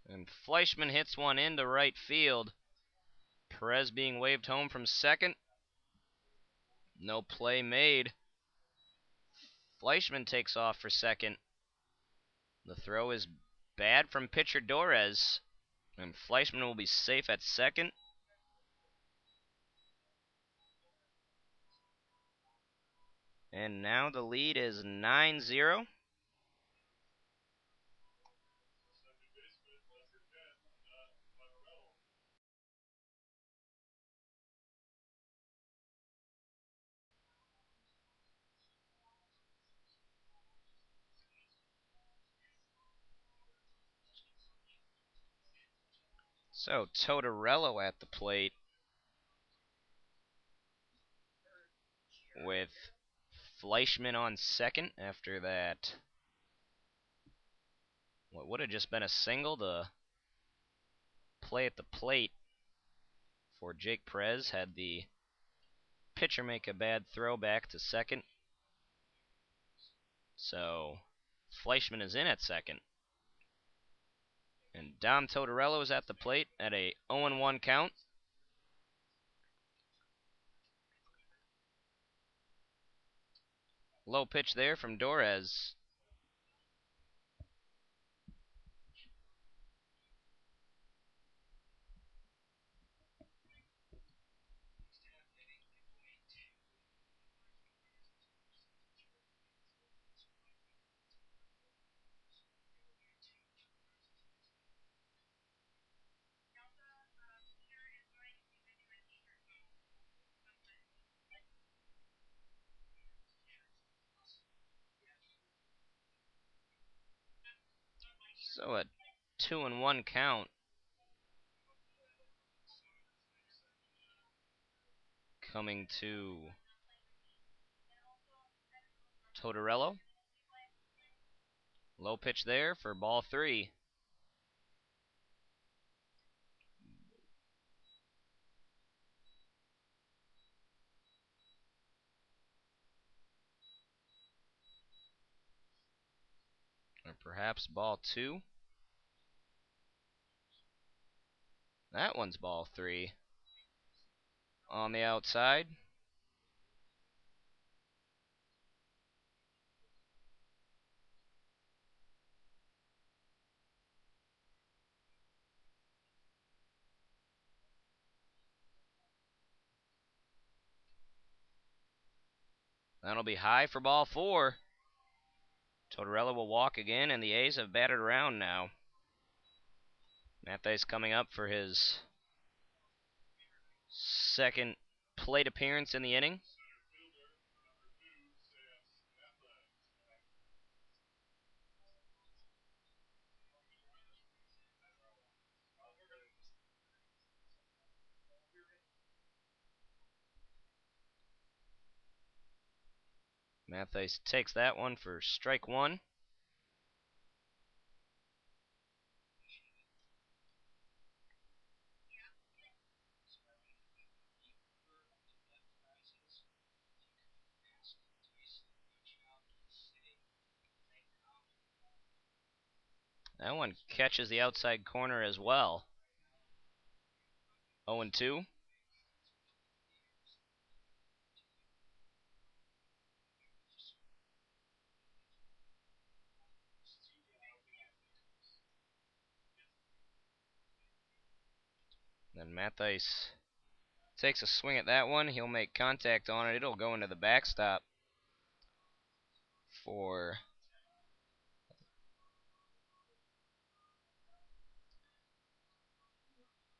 And Fleischman hits one into right field. Perez being waved home from second. No play made. Fleischman takes off for second. The throw is bad from pitcher Torres. And Fleischman will be safe at second. And now the lead is 9-0. So Tortorello at the plate with Fleischman on second after that. What would have just been a single to play at the plate for Jake Perez had the pitcher make a bad throw back to second. So Fleischman is in at second. And Dom Tortorello is at the plate at a 0-1 count. Low pitch there from Torres. So a 2-1 count. Coming to Tortorello. Low pitch there for ball three. Or perhaps ball 2. That one's ball 3. On the outside. That'll be high for ball 4. Tortorella will walk again, and the A's have batted around now. Mathay's coming up for his second plate appearance in the inning. Matthews takes that one for strike 1. That one catches the outside corner as well. 0-2. Then Matthijs takes a swing at that one. He'll make contact on it. It'll go into the backstop for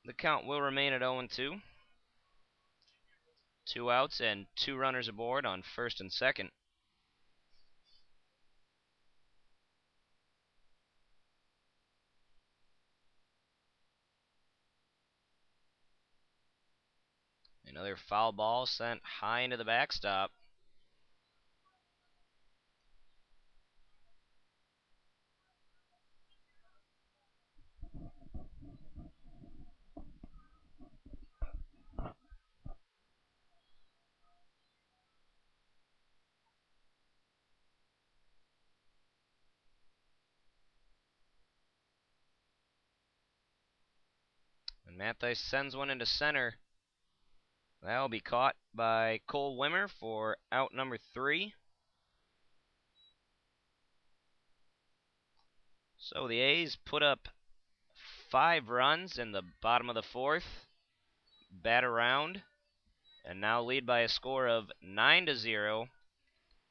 the count will remain at 0-2. 2 outs and 2 runners aboard on first and second. Another foul ball sent high into the backstop. And Matthijs sends one into center. That'll be caught by Cole Wimmer for out number 3. So the A's put up 5 runs in the bottom of the 4th, bat around, and now lead by a score of 9-0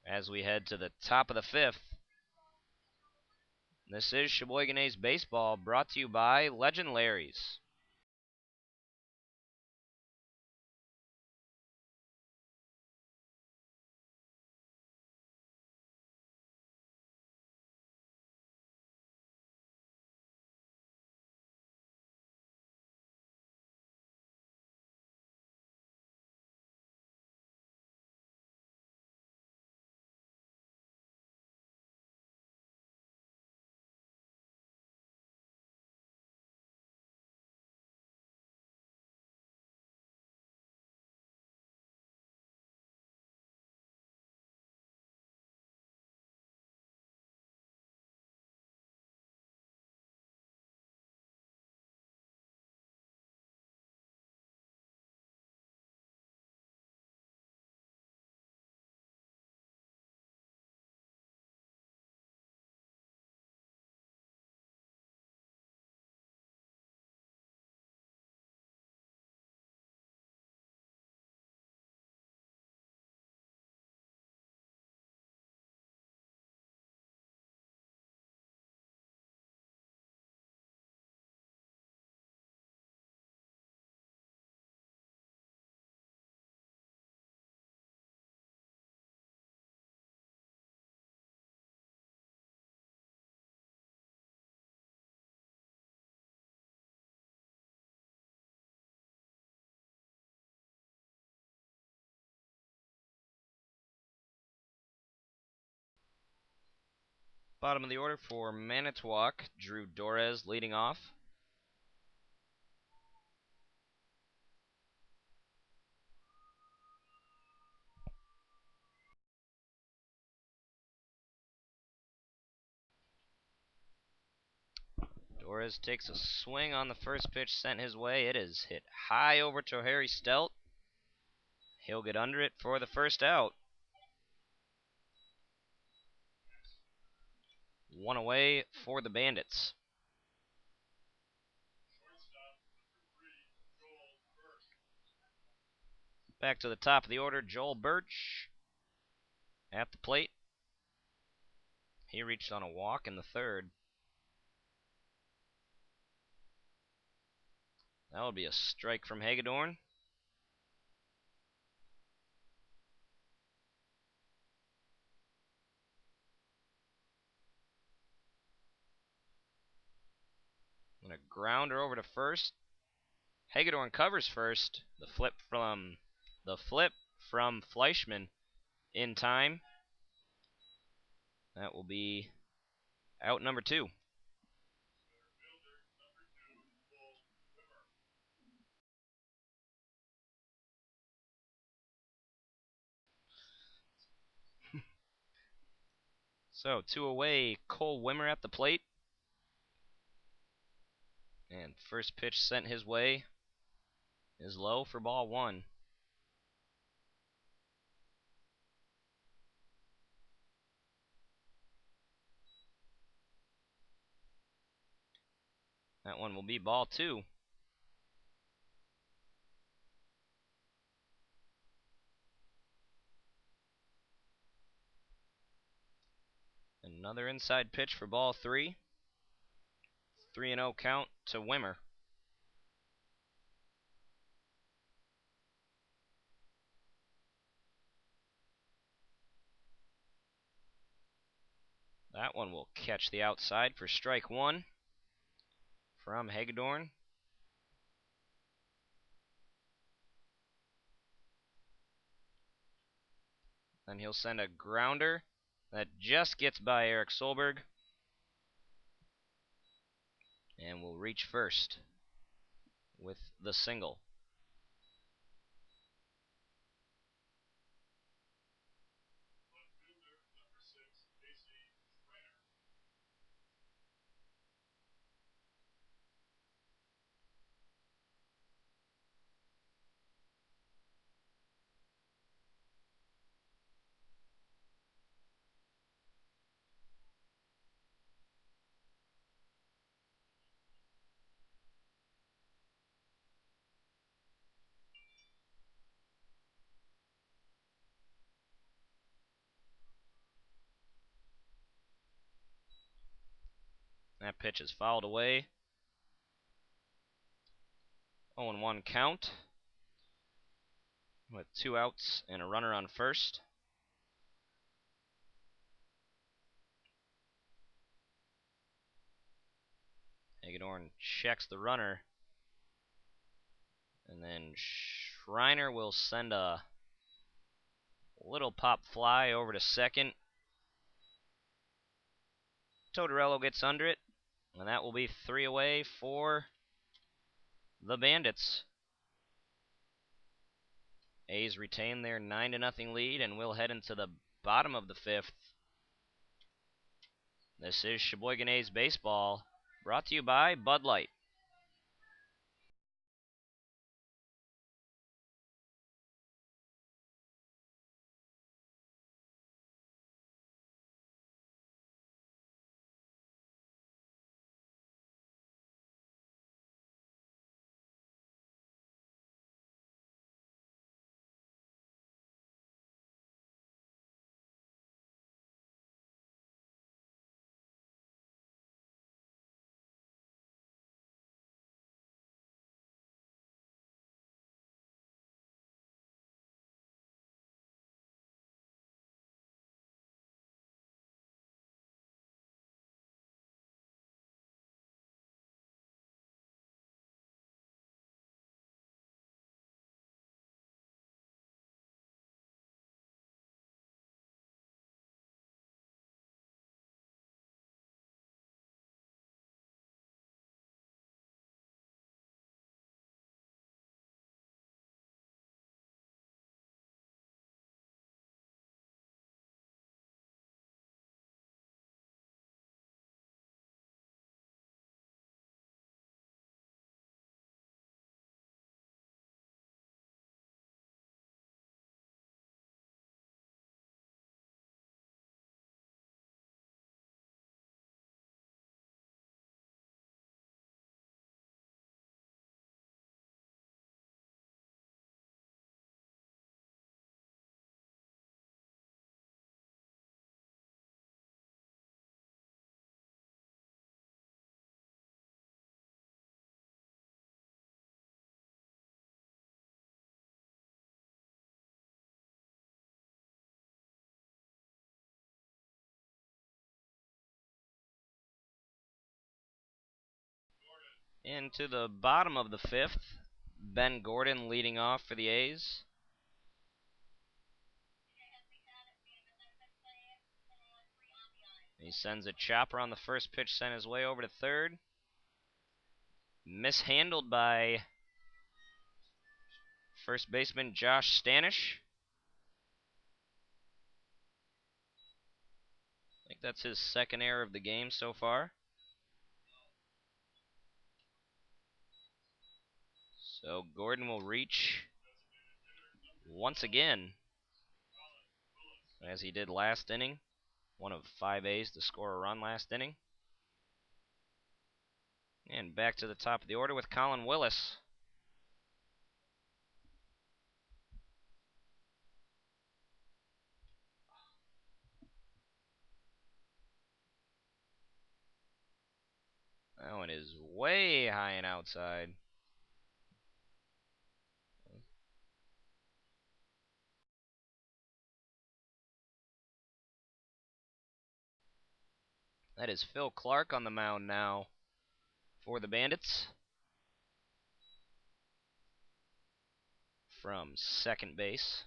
as we head to the top of the 5th. This is Sheboygan A's Baseball, brought to you by Legend Larry's. Bottom of the order for Manitowoc, Drew Dorez leading off. Torres takes a swing on the first pitch sent his way. It is hit high over to Harry Stelt. He'll get under it for the first out. One away for the Bandits. Back to the top of the order, Joel Birch at the plate. He reached on a walk in the third. That would be a strike from Hagedorn. And a grounder over to first. Hagedorn covers first. The flip from Fleischman in time. That will be out number 2. So 2 away, Cole Wimmer at the plate. And first pitch sent his way is low for ball 1. That one will be ball 2. Another inside pitch for ball 3. 3-0 count to Wimmer. That one will catch the outside for strike 1 from Hagedorn. Then he'll send a grounder that just gets by Eric Solberg and will reach first with the single. That pitch is fouled away. 0-1 count with 2 outs and a runner on first. Hagedorn checks the runner. And then Schreiner will send a little pop fly over to second. Tortorello gets under it. And that will be 3 away for the Bandits. A's retain their 9-0 lead and will head into the bottom of the 5th. This is Sheboygan A's baseball, brought to you by Bud Light. Into the bottom of the fifth, Ben Gordon leading off for the A's. He sends a chopper on the first pitch, sent his way over to third. Mishandled by first baseman Josh Stanish. I think that's his second error of the game so far. So Gordon will reach once again, as he did last inning. One of 5 A's to score a run last inning. And back to the top of the order with Colin Willis. That one is way high and outside. That is Phil Clark on the mound now for the Bandits. From second base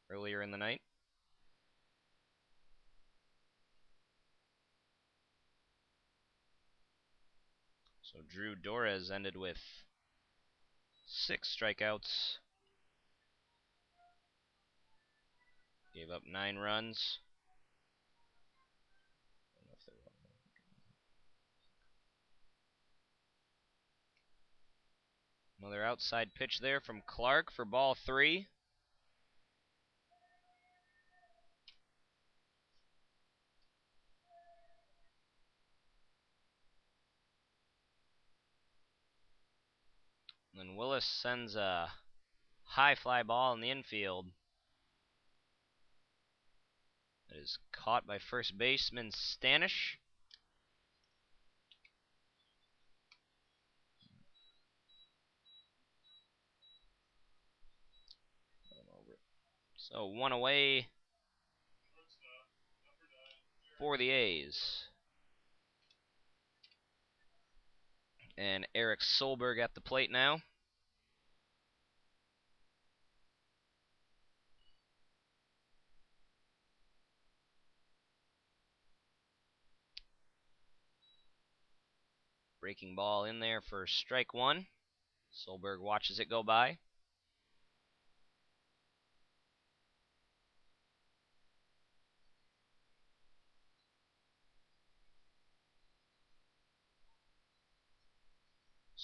earlier in the night. So Drew Dorez ended with 6 strikeouts. Gave up 9 runs. Another outside pitch there from Clark for ball 3. And then Willis sends a high fly ball in the infield. It is caught by first baseman Stanish. So 1 away for the A's. And Eric Solberg at the plate now. Breaking ball in there for strike 1. Solberg watches it go by.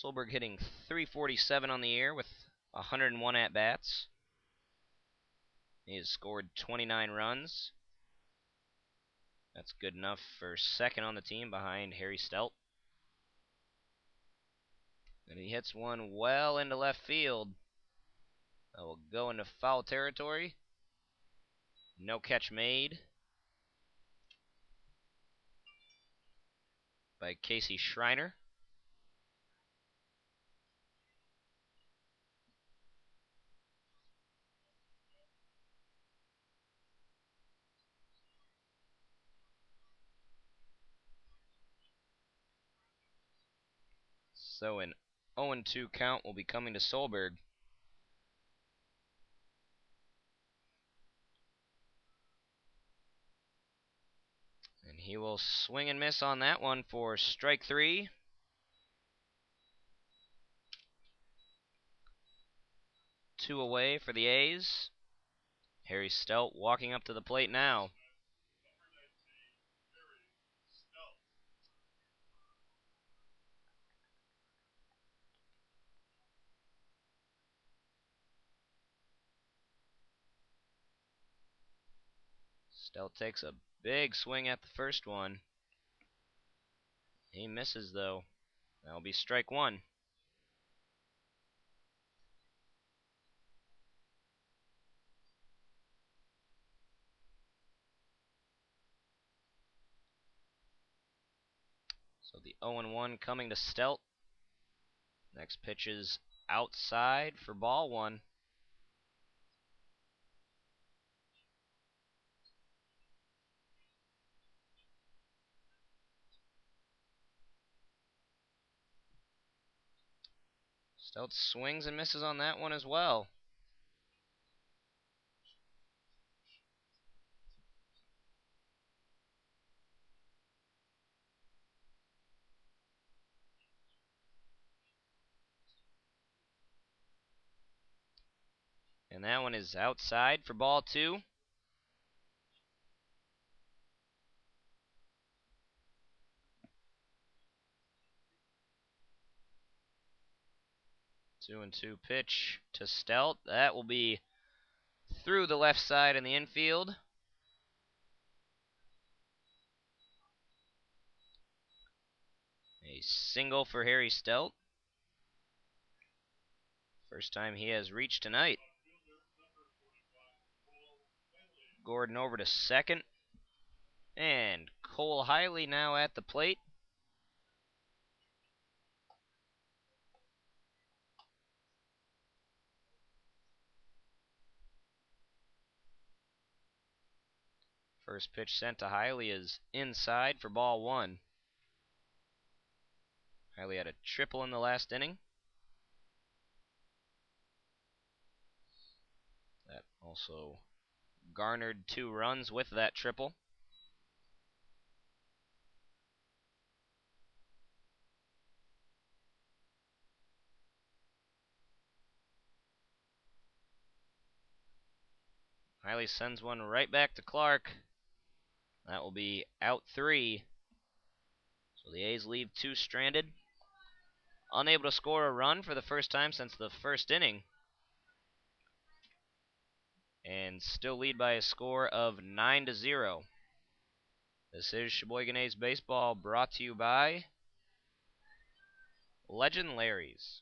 Solberg hitting .347 on the year with 101 at-bats. He has scored 29 runs. That's good enough for second on the team behind Harry Stelt. And he hits one well into left field. That will go into foul territory. No catch made by Casey Schreiner. So an 0-2 count will be coming to Solberg. And he will swing and miss on that one for strike 3. Two away for the A's. Harry Stelt walking up to the plate now. Stelt takes a big swing at the first one. He misses, though. That'll be strike 1. So the 0-1 coming to Stelt. Next pitch is outside for ball 1. Stout swings and misses on that one as well. And that one is outside for ball 2. Two and two pitch to Stout. That will be through the left side in the infield. A single for Harry Stout. First time he has reached tonight. Gordon over to second. And Cole Hiley now at the plate. First pitch sent to Hiley is inside for ball 1. Hiley had a triple in the last inning. That also garnered 2 runs with that triple. Hiley sends one right back to Clark. That will be out 3. So the A's leave 2 stranded. Unable to score a run for the first time since the first inning. And still lead by a score of 9-0. This is Sheboygan A's Baseball, brought to you by Legend Larry's.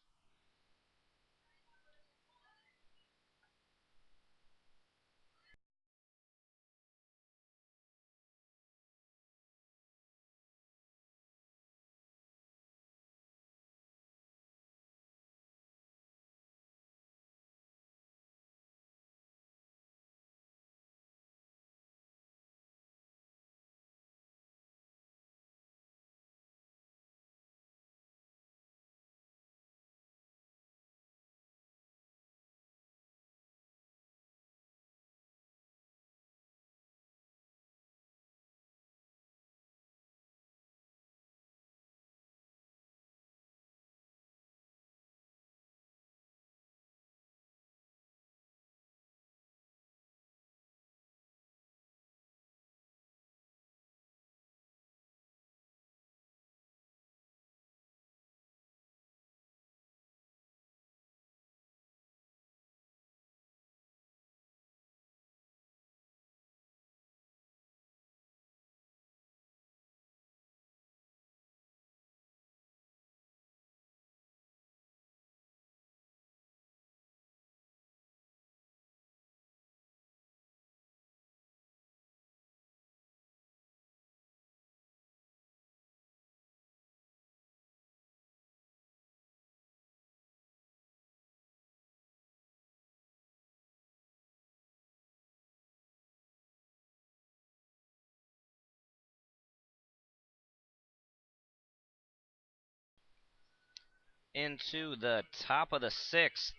Into the top of the 6th.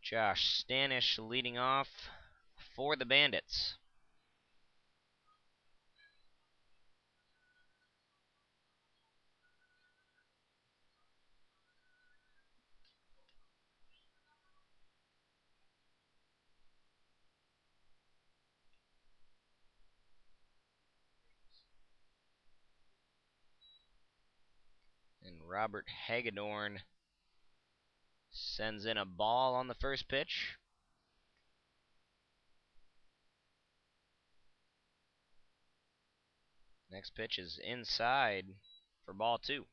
Josh Stanish leading off for the Bandits. And Robert Hagedorn sends in a ball on the first pitch. Next pitch is inside for ball 2.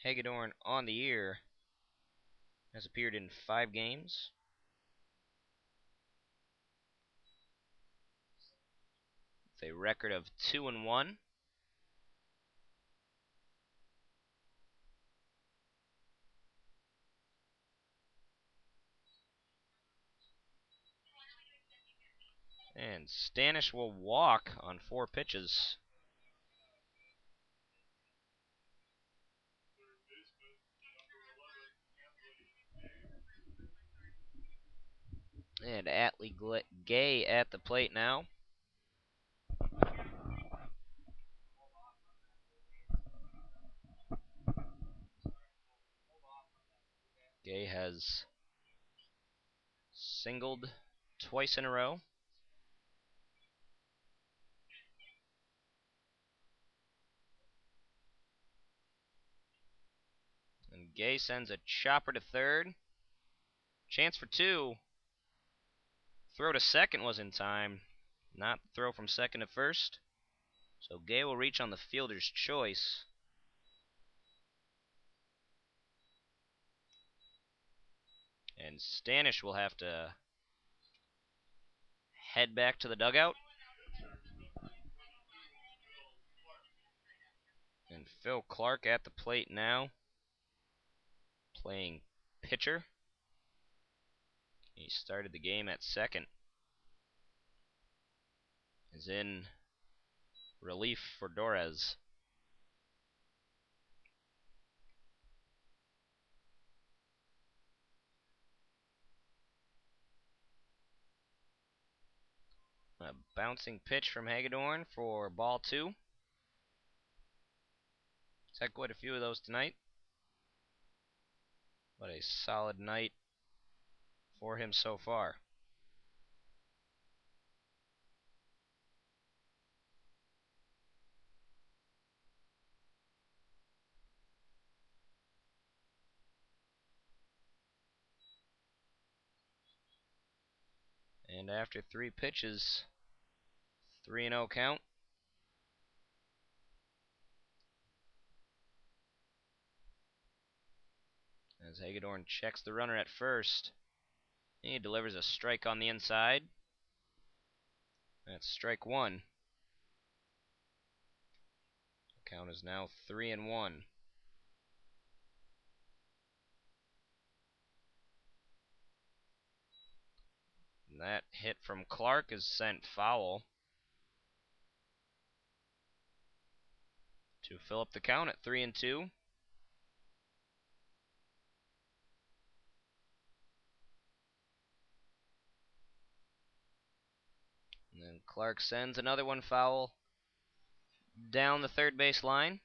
Hagedorn on the year has appeared in 5 games. With a record of 2-1. And Stanish will walk on 4 pitches. And Atlee Gay at the plate now. Gay has singled twice in a row. And Gay sends a chopper to third. Chance for 2. Throw to second was in time. Not the throw from second to first. So Gay will reach on the fielder's choice. And Stanish will have to head back to the dugout. And Phil Clark at the plate now, playing pitcher. He started the game at second. Is in relief for Dorez. A bouncing pitch from Hagedorn for ball 2. He's had quite a few of those tonight. What a solid night for him so far. And after 3 pitches, 3-0 count. As Hagedorn checks the runner at first. He delivers a strike on the inside. That's strike 1. The count is now 3-1. And that hit from Clark is sent foul to fill up the count at 3-2. And then Clark sends another one foul down the third base line.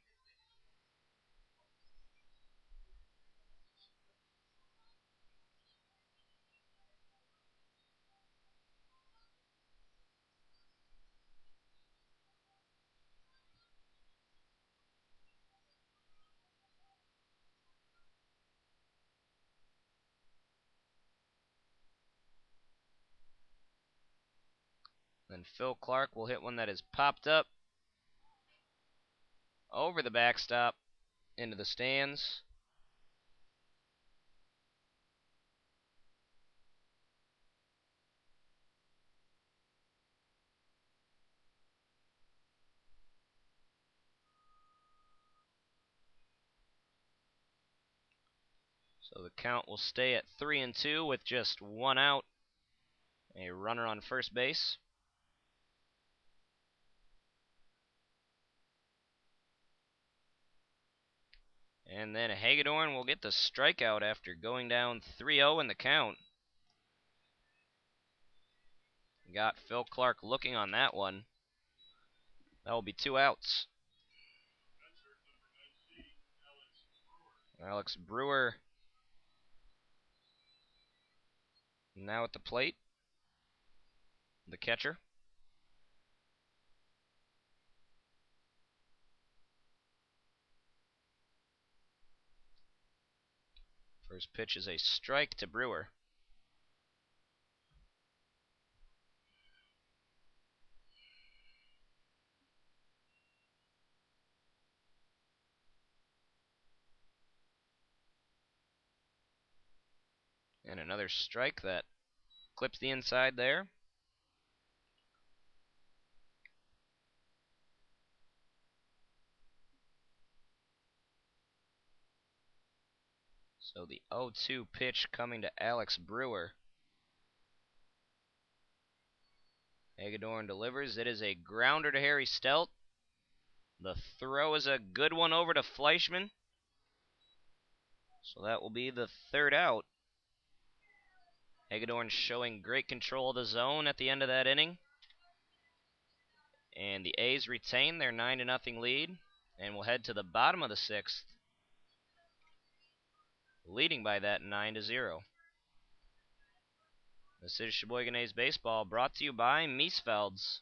Then Phil Clark will hit one that is popped up over the backstop into the stands. So the count will stay at 3-2 with just 1 out. A runner on first base. And then Hagedorn will get the strikeout after going down 3-0 in the count. Got Phil Clark looking on that one. That will be 2 outs. Alex Brewer now at the plate. The catcher. First pitch is a strike to Brewer. And another strike that clips the inside there. So the 0-2 pitch coming to Alex Brewer. Hagedorn delivers. It is a grounder to Harry Stelt. The throw is a good one over to Fleischman. So that will be the third out. Hagedorn showing great control of the zone at the end of that inning. And the A's retain their 9-0 lead and will head to the bottom of the sixth, leading by that 9-0. This is Sheboygan A's Baseball, brought to you by Miesfeld's.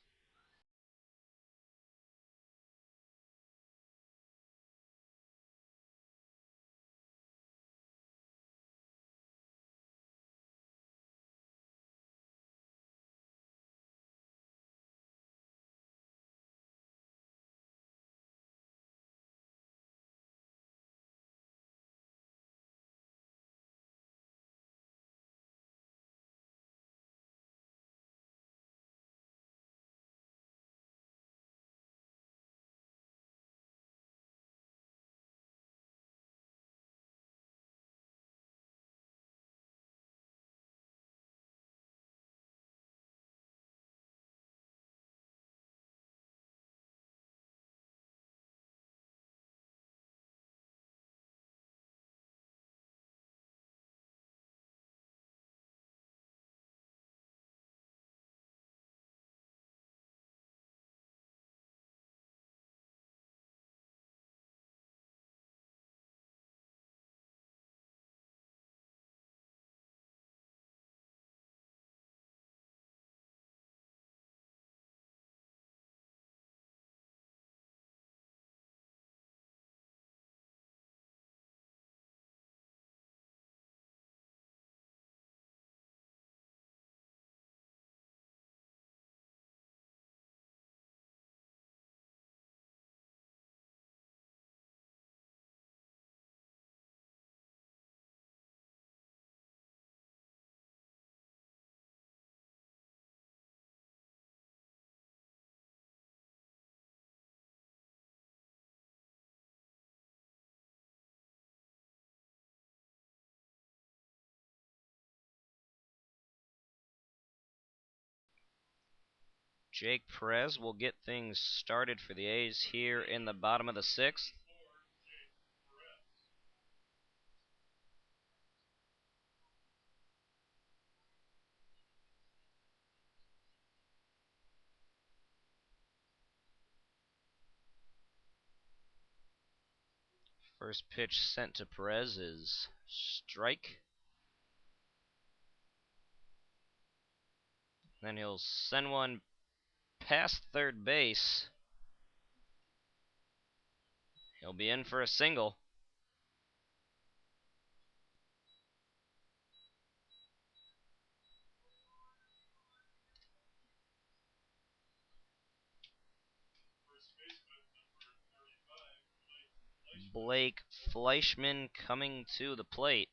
Jake Perez will get things started for the A's here in the bottom of the sixth. First pitch sent to Perez is strike. Then he'll send one past third base. He'll be in for a single. Blake Fleischman coming to the plate.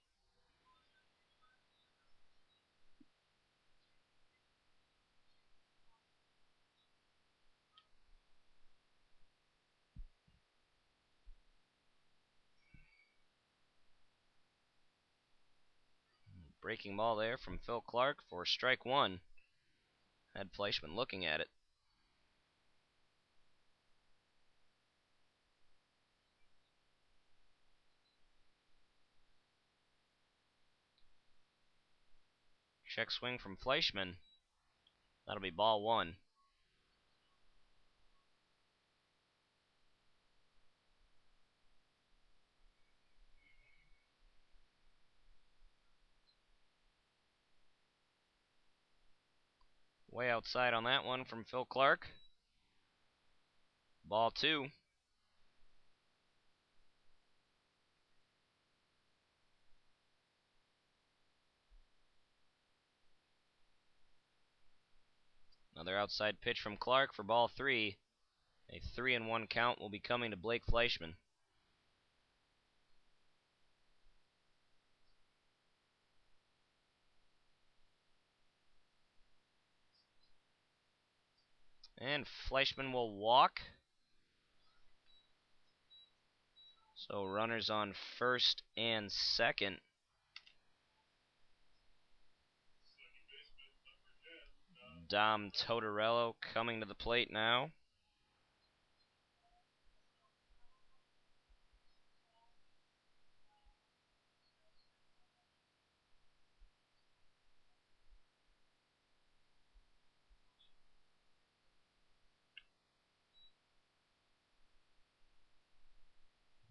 Breaking ball there from Phil Clark for strike one. Had Fleischman looking at it. Check swing from Fleischman. That'll be ball one. Way outside on that one from Phil Clark. Ball two. Another outside pitch from Clark for ball three. A 3-1 count will be coming to Blake Fleischman. And Fleischman will walk. So runners on first and second. Dom Totorello coming to the plate now.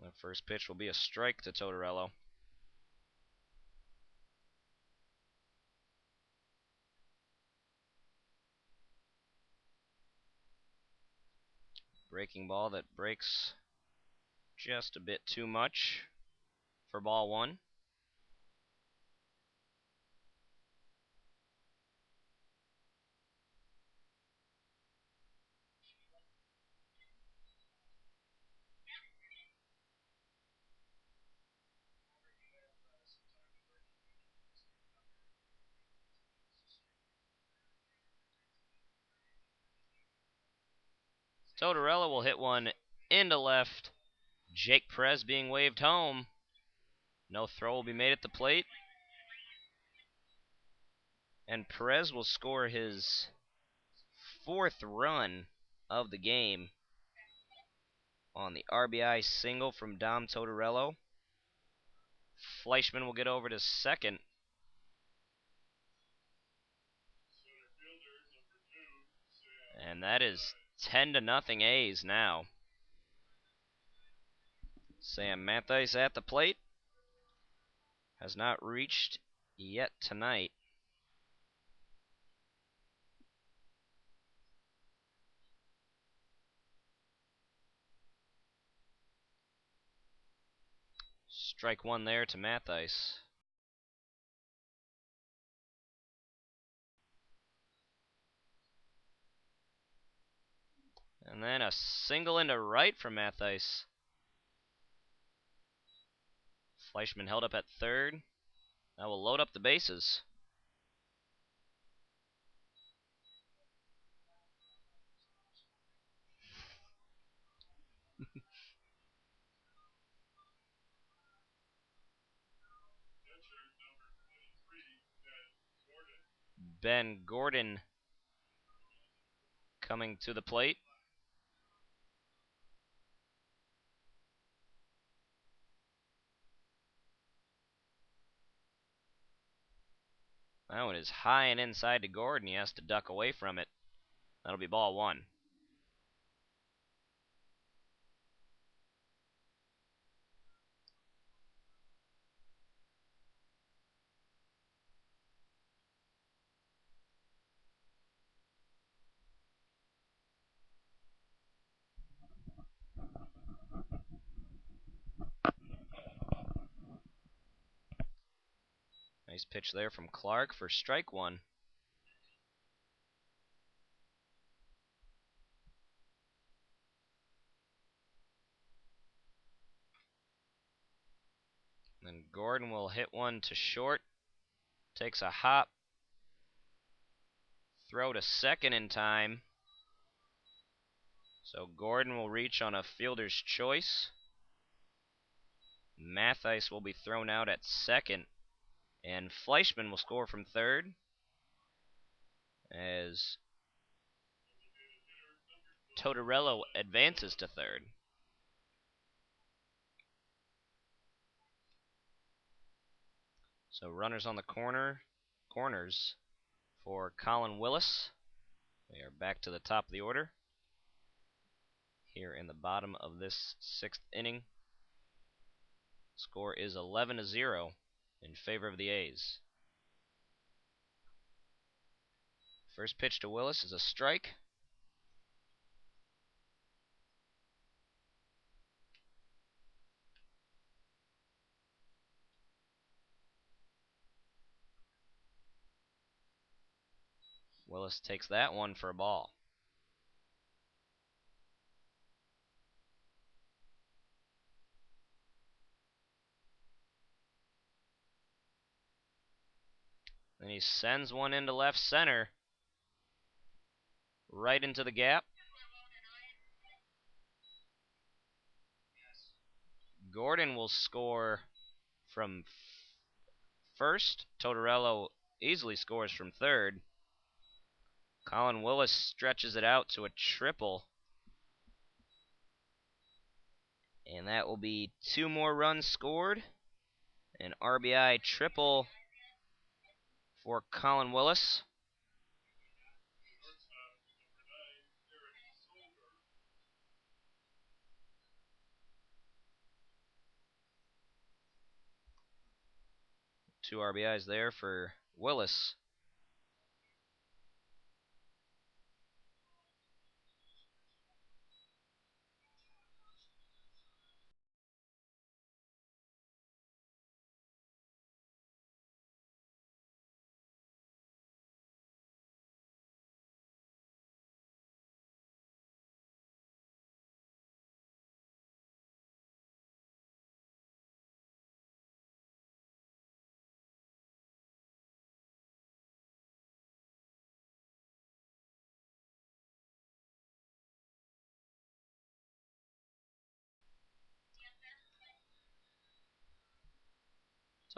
The first pitch will be a strike to Totorello. Breaking ball that breaks just a bit too much for ball one. Totorello will hit one into left. Jake Perez being waved home. No throw will be made at the plate. And Perez will score his 4th run of the game on the RBI single from Dom Totorello. Fleischman will get over to second. And that is 10-0 A's now. Sam Matthijs at the plate. Has not reached yet tonight. Strike one there to Matthijs. And then a single into right from Matthijs. Fleischman held up at third. That will load up the bases. Ben Gordon coming to the plate. That one is high and inside to Gordon. He has to duck away from it. That'll be ball one. Nice pitch there from Clark for strike one. Then Gordon will hit one to short. Takes a hop. Throw to second in time. So Gordon will reach on a fielder's choice. Matthijs will be thrown out at second. And Fleischman will score from third. As Totorello advances to third. So runners on the corners for Colin Willis. We are back to the top of the order here in the bottom of this 6th inning. Score is 11-0 in favor of the A's. First pitch to Willis is a strike. Willis takes that one for a ball. Then he sends one into left center. Right into the gap. Gordon will score from first. Totorello easily scores from third. Colin Willis stretches it out to a triple. And that will be 2 more runs scored. An RBI triple for Colin Willis. Two RBIs there for Willis.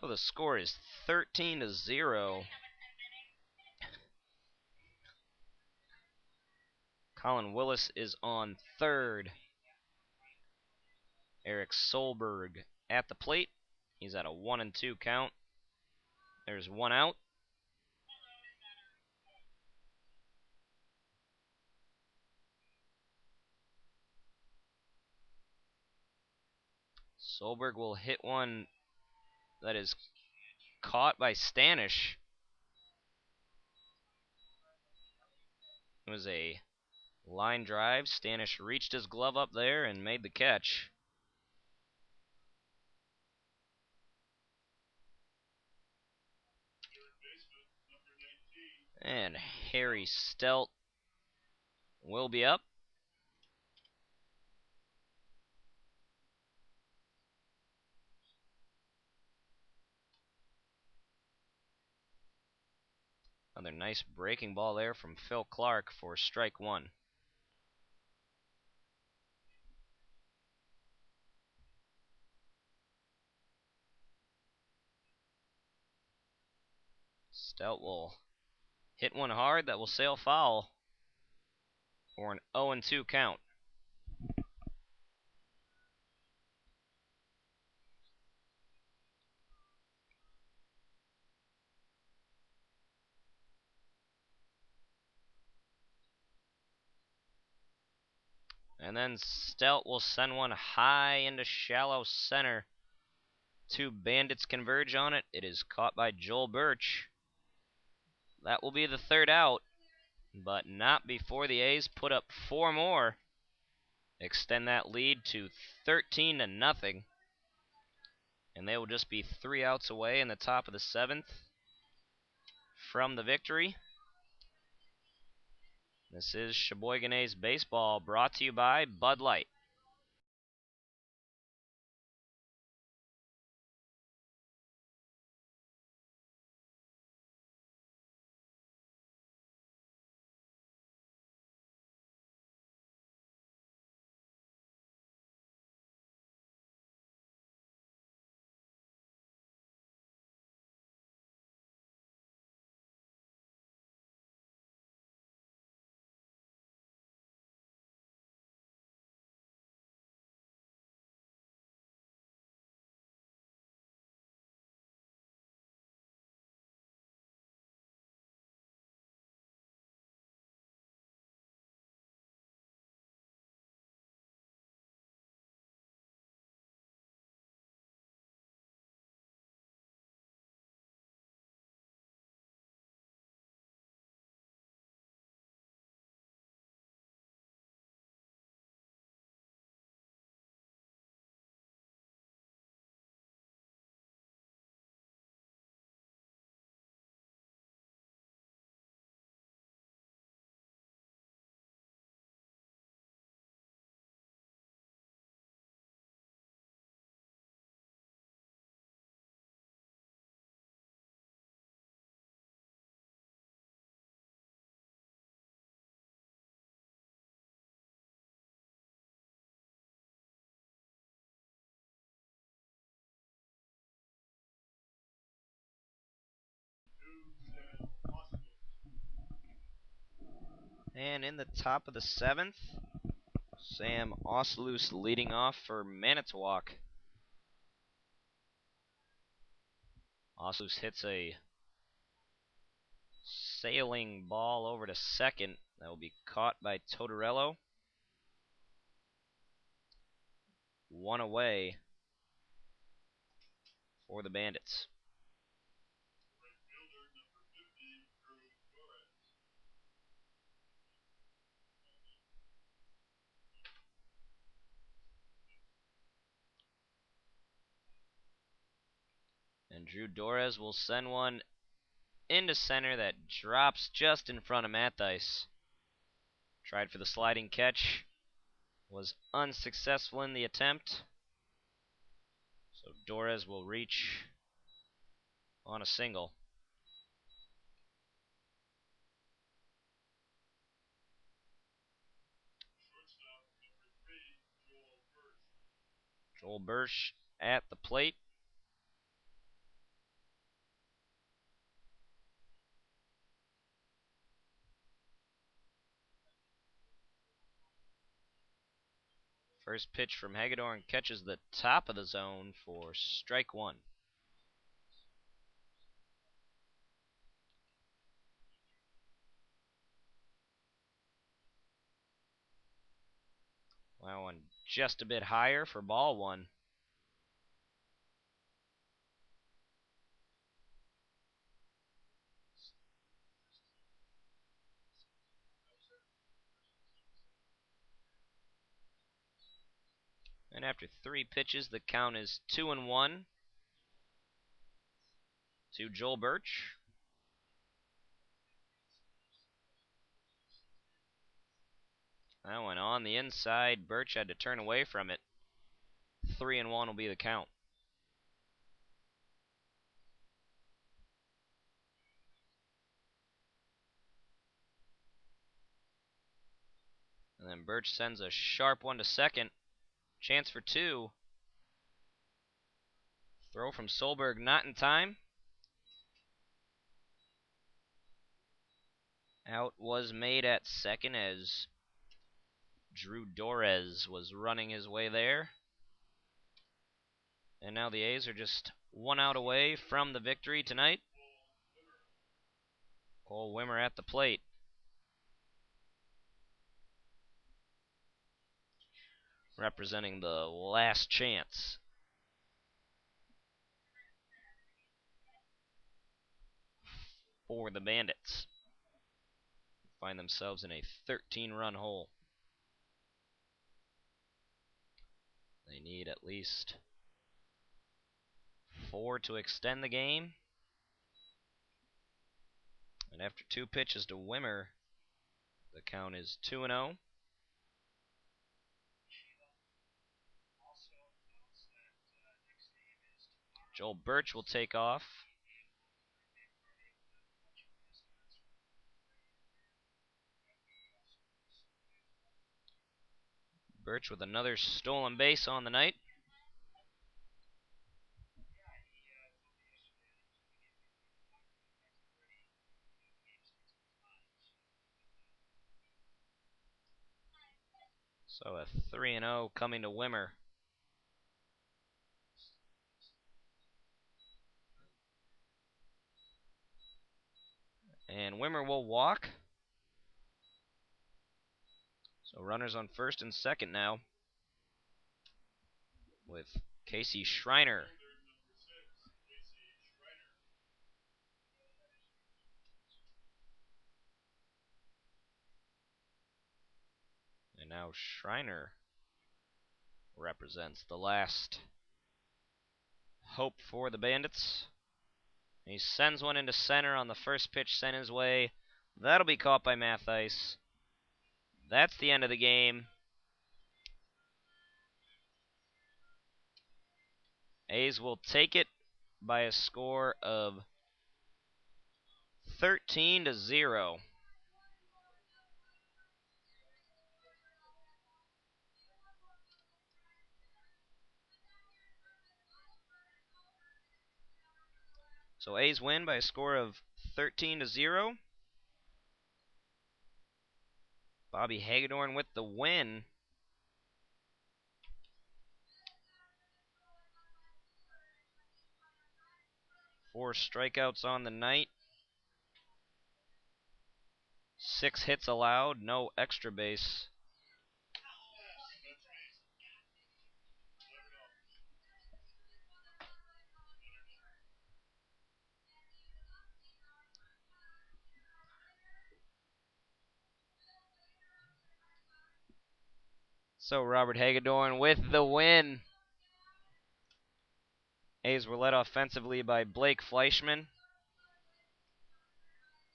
So the score is 13-0. Colin Willis is on third. Eric Solberg at the plate. He's at a 1-2 count. There's one out. Solberg will hit one that is caught by Stanish. It was a line drive. Stanish reached his glove up there and made the catch. And Harry Stelt will be up. Another nice breaking ball there from Phil Clark for strike one. Stelt will hit one hard that will sail foul for an 0-2 count. And then Stelt will send one high into shallow center. Two Bandits converge on it. It is caught by Joel Birch. That will be the third out, but not before the A's put up 4 more. Extend that lead to 13-0. And they will just be 3 outs away in the top of the 7th from the victory. This is Sheboygan A's baseball, brought to you by Bud Light. And in the top of the 7th, Sam Osloose leading off for Manitowoc. Osloose hits a sailing ball over to second. That will be caught by Totorello. 1 away for the Bandits. And Drew Dorez will send one into center that drops just in front of Matthijs. Tried for the sliding catch, was unsuccessful in the attempt. So Dorez will reach on a single. Joel Birch at the plate. First pitch from Hagedorn catches the top of the zone for strike 1. That one just a bit higher for ball 1. And after 3 pitches, the count is 2-1 to Joel Birch. That one on the inside. Birch had to turn away from it. 3-1 will be the count. And then Birch sends a sharp one to second. Chance for 2. Throw from Solberg not in time. Out was made at second as Drew Dorez was running his way there. And now the A's are just 1 out away from the victory tonight. Cole Wimmer at the plate. Representing the last chance. For the Bandits. Find themselves in a 13-run hole. They need at least 4 to extend the game. And after 2 pitches to Wimmer, the count is 2-0. Joel Birch will take off. Birch with another stolen base on the night. So a 3-0 coming to Wimmer. And Wimmer will walk. So runners on first and second now. With Casey Schreiner. And now Schreiner represents the last hope for the Bandits. He sends one into center on the first pitch sent his way. That'll be caught by Matthijs. That's the end of the game. A's will take it by a score of 13-0. So A's win by a score of 13-0. Bobby Hagedorn with the win. Four strikeouts on the night. 6 hits allowed, no extra base. So Robert Hagedorn with the win. A's were led offensively by Blake Fleischman,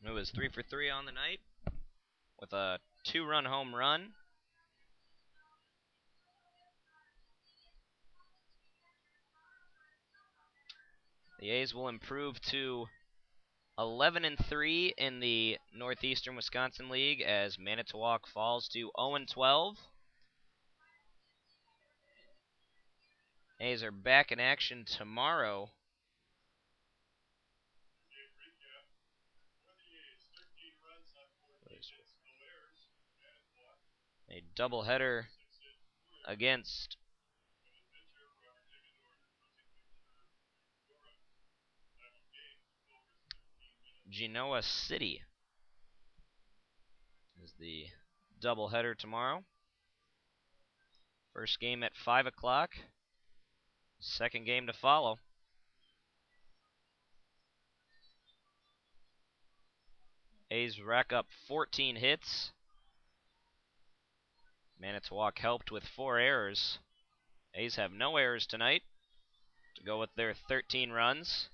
who was 3 for 3 on the night with a 2-run home run. The A's will improve to 11-3 in the Northeastern Wisconsin League as Manitowoc falls to 0-12. A's are back in action tomorrow. A doubleheader against Genoa City. Is the doubleheader tomorrow. First game at 5 o'clock. Second game to follow. A's rack up 14 hits. Manitowoc helped with 4 errors. A's have no errors tonight to go with their 13 runs.